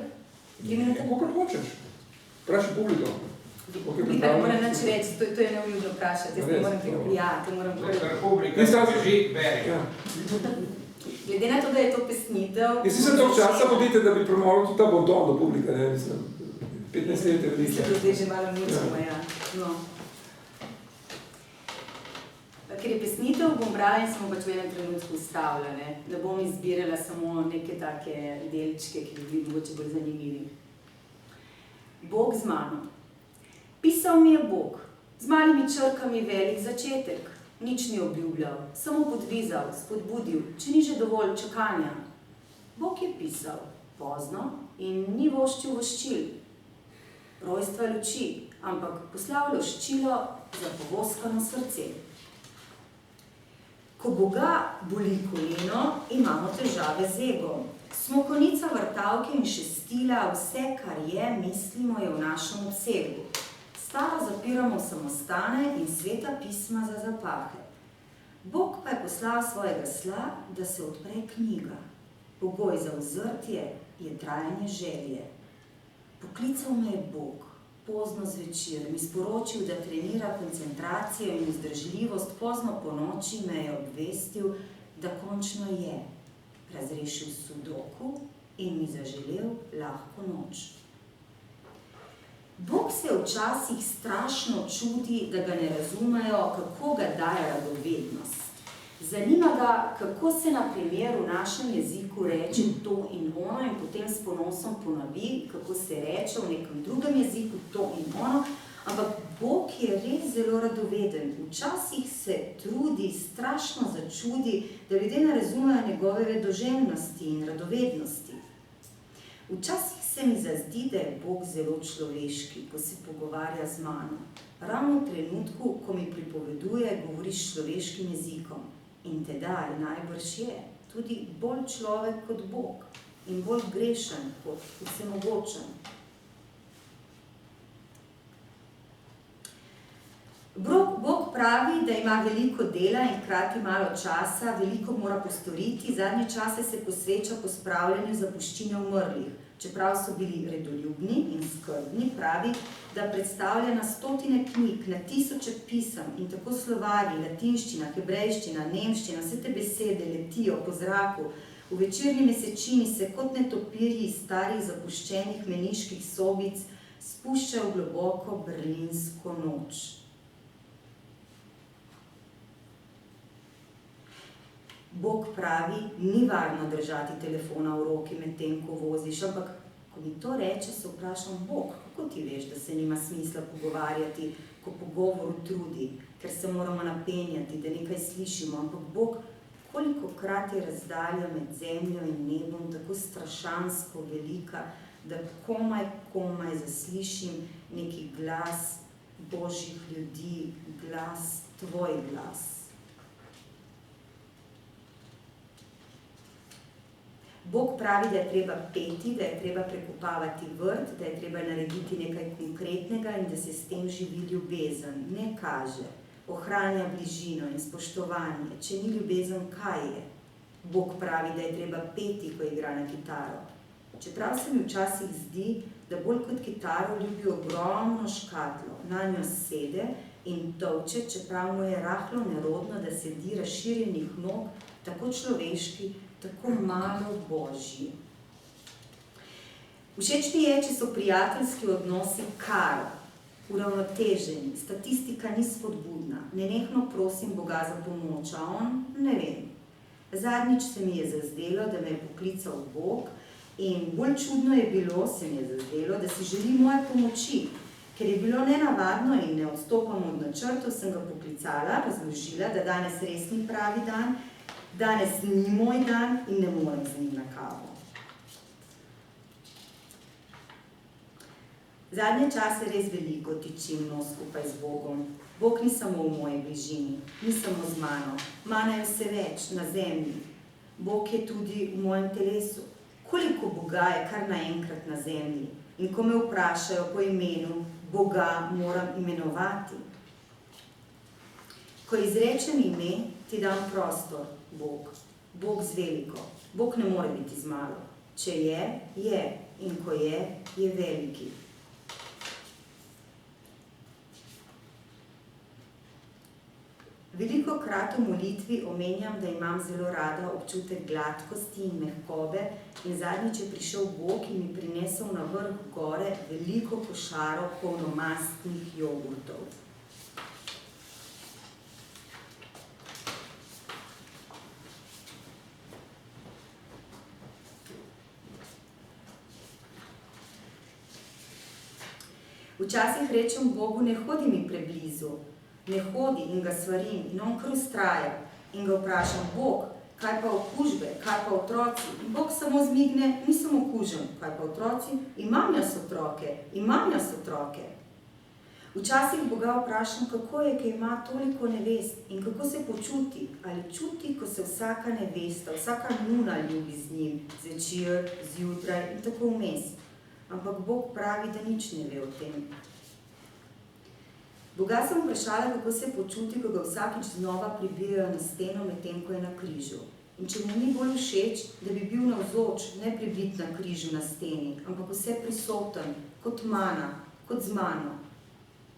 3 minute? Kakor hočeš. Vprašaj publiko. Publika ne more nič reči, to je neumno vprašati, jaz ne morem tega prijati, moram Publika se drži, beri. Glede na to, da je to pesnitev... Jaz sem toliko časa vodite, da bi promoval tudi ta bonton do publika, ne, mislim, 15 let je velike. Mislim, da zdaj že malo mučimo, ja. No. Ker je pesnitev, bom brala in sem pač v enem trenutku ustavila, ne bom izbirala samo neke take delčke, ki bi bili mogoče bolj zanimivi. Bog z mano. Pisal mi je Bog, z malimi črkami velik začetek. Nič ni obljubljal, samo podvizal, spodbudil, če ni že dovolj čakanja. Bog je pisal, pozno in ni voščil voščil. Rojstva luči, ampak poslal loščilo za povoskano srce. Ko Boga boli koleno, imamo težave z egom. Smo konica vrtavke in šestila, vse, kar je, mislimo, je v našem obsegu. Staro zapiramo v samostane in sveta pisma za zapahe. Bog pa je poslal svojega sla, da se odpre knjiga. Pogoj za vzrtje je trajanje želje. Poklical me je Bog, pozno zvečer, mi sporočil, da trenira koncentracijo in vzdržljivost, pozno po noči me je obvestil, da končno je. Razrešil sudoku in mi zaželel lahko noč. Bog se včasih strašno čudi, da ga ne razumejo, kako ga daje radovednost. Zanima ga, kako se na primer v našem jeziku reče to in ono in potem s ponosom ponovi, kako se reče v nekem drugem jeziku to in ono, ampak Bog je res zelo radoveden. Včasih se trudi, strašno začudi, da ljudje ne razumejo njegove vedoželjnosti in radovednosti. Včasih se mi zazdi, da je Bog zelo človeški, ko se pogovarja z mano. Ravno v trenutku, ko mi pripoveduje, govori s človeškim jezikom. In tedaj najbrž je tudi bolj človek kot Bog in bolj grešen kot vsemogočen. Bog pravi, da ima veliko dela in hkrati malo časa, veliko mora postoriti, zadnje čase se posveča pospravljanju zapuščine umrlih. Čeprav so bili redoljubni in skrbni, pravi, da predstavlja na stotine knjig, na tisoče pisem in tako slovarji, latinščina, hebrejščina, nemščina, vse te besede letijo po zraku. V večerni mesečini se kot netopirji iz starih zapuščenih meniških sobic spuščajo v globoko berlinsko noč. Bog pravi, ni varno držati telefona v roki medtem, ko voziš, ampak ko mi to reče, se vprašam, Bog, kako ti veš, da se nima smisla pogovarjati, ko pogovor utrudi, ker se moramo napenjati, da nekaj slišimo, ampak Bog, kolikokrat je razdalja med zemljo in nebom tako strašansko velika, da komaj zaslišim neki glas Božjih ljudi, glas, tvoj glas. Bog pravi, da je treba peti, da je treba prekopavati vrt, da je treba narediti nekaj konkretnega in da se s tem živi ljubezen. Ne kaže, ohranja bližino in spoštovanje. Če ni ljubezen, kaj je? Bog pravi, da je treba peti, ko igra na kitaro. Čeprav se mi včasih zdi, da bolj kot kitaro ljubi ogromno škatlo, na njo sede in tolče, čeprav mu je rahlo nerodno, da sedi razširjenih nog, tako človeški, tako malo božji. Všeč mi je, če so prijateljski odnosi kar, uravnoteženi, statistika ni spodbudna, nenehno prosim Boga za pomoč, a on ne vem. Zadnjič se mi je zazdelo, da me je poklical Bog in bolj čudno je bilo, se mi je zazdelo, da si želi moje pomoči. Ker je bilo nenavadno in ne odstopam od načrtov, sem ga poklicala, razložila, da danes res ni pravi dan, danes ni moj dan in ne morem z njim na kavo. Zadnje čase res veliko tičim skupaj z Bogom. Bog ni samo v moji bližini, ni samo z mano. Mana je vse več na zemlji. Bog je tudi v mojem telesu. Koliko Boga je kar naenkrat na zemlji. In ko me vprašajo po imenu, Boga moram imenovati. Ko izrečem ime, ti dam prostor, Bog. Bog z veliko. Bog ne more biti z malo. Če je, je. In ko je veliki. Velikokrat v molitvi omenjam, da imam zelo rada občutek gladkosti in mehkobe in zadnjič je prišel Bog in mi prinesel na vrh gore veliko košaro polnomastnih jogurtov. Včasih rečem Bogu, ne hodi mi preblizu, ne hodi in ga svarim in on kar vztraja in ga vprašam, Bog, kaj pa okužbe, kaj pa otroci? In Bog samo zmigne, nisem okužen, kaj pa otroci? Imam jaz otroke. Včasih Boga vprašam, kako je, ki ima toliko nevest in kako se počuti, ali čuti, ko se vsaka nevesta, vsaka nuna ljubi z njim, zvečer, zjutraj in tako vmes. Ampak Bog pravi, da nič ne ve o tem. Boga sem vprašala, kako se počuti, ko ga vsakič znova pribijajo na steno, medtem ko je na križu. In če mu ni bolj všeč, da bi bil navzoč, ne pribit na križu na steni, ampak vse prisoten, kot mana, kot z mano.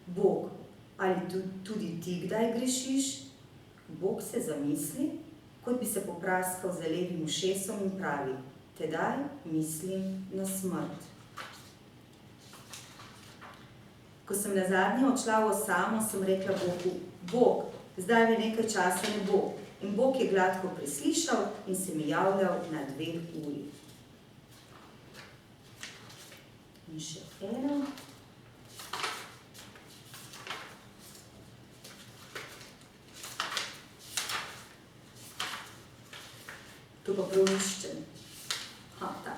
Bog, ali tudi ti kdaj grešiš? Bog se zamisli, kot bi se popraskal za levim ušesom in pravi, tedaj mislim na smrt. Ko sem nazadnje odšla v osamo, sem rekla Bogu, Bog, zdaj mi nekaj časa ne bo. In Bog je gladko preslišal in se mi javljal na 2 uri. In še eno. To pa prav iščem. Ta.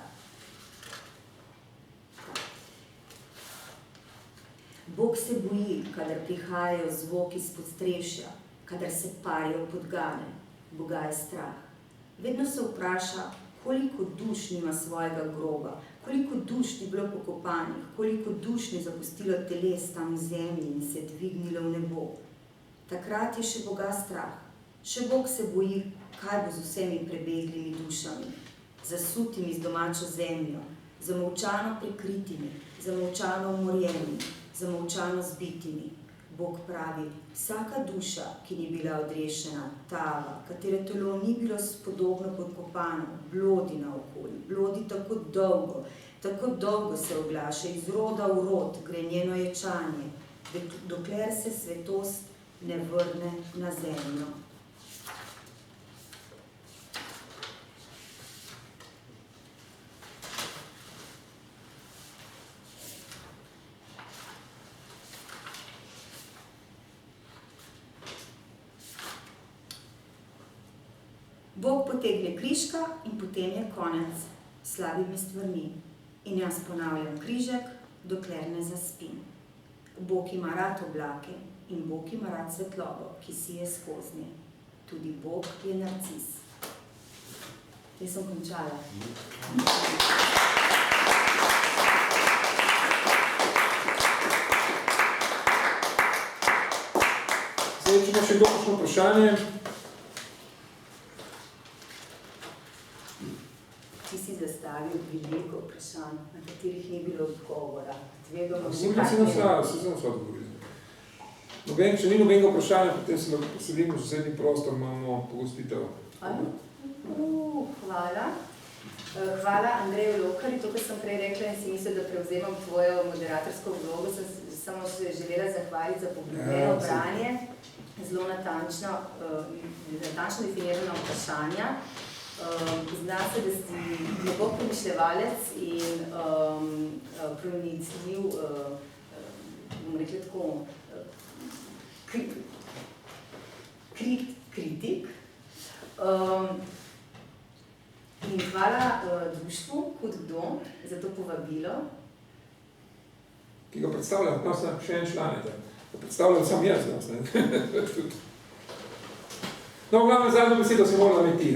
Bog se boji, kadar prihajajo zvoki iz podstrešja, kadar se parijo podgane. Boga je strah. Vedno se vpraša, koliko duš nima svojega groba, koliko duš ni bilo pokopanih, koliko duš ni zapustilo teles tam v zemlji in se dvignilo v nebo. Takrat je še Boga strah. Še Bog se boji, kaj bo z vsemi prebeglimi dušami, zasutimi z domačo zemljo, zamolčano prikritimi, zamolčano umorjenimi, zamolčano zbitimi. Bog pravi, vsaka duša, ki ni bila odrešena, tava, katere telo ni bilo spodobno podkopano, blodi naokoli, blodi tako dolgo se oglaša, iz roda v rod, gre njeno ječanje, dokler se svetost ne vrne na zemljo. Bog potegne križka in potem je konec s slabimi stvarmi. In jaz ponavljam križek, dokler ne zaspim. Bog ima rad oblake in Bog ima rad svetlobo, ki sije skoznje. Tudi Bog je narcis. Zdaj sem končala. Zdaj, če ima še kdo kakšno vprašanje? Ti si zastavil veliko vprašanj, na katerih ni bilo odgovora. Se sem vse odgovoril. Če ni nobenega vprašanja, potem se posedimo v sosednji prostor, imamo pogostitev. Hvala. Hvala Andreju Lokarju. To, kar sem prej rekla in si mislil, da prevzemam tvojo moderatorsko vlogo, sem samo želela zahvaliti za poglobljeno branje, zelo natančno definirana vprašanja. Zna se, da si globok premišljevalec in pronicljiv, bom rekla tako, kritik. In hvala društvu, kot kdo, za to povabilo. Ki ga predstavljam, še en članek. Predstavljam sam jaz, ne? No, v glavnem zadnjo besedo se morala imeti.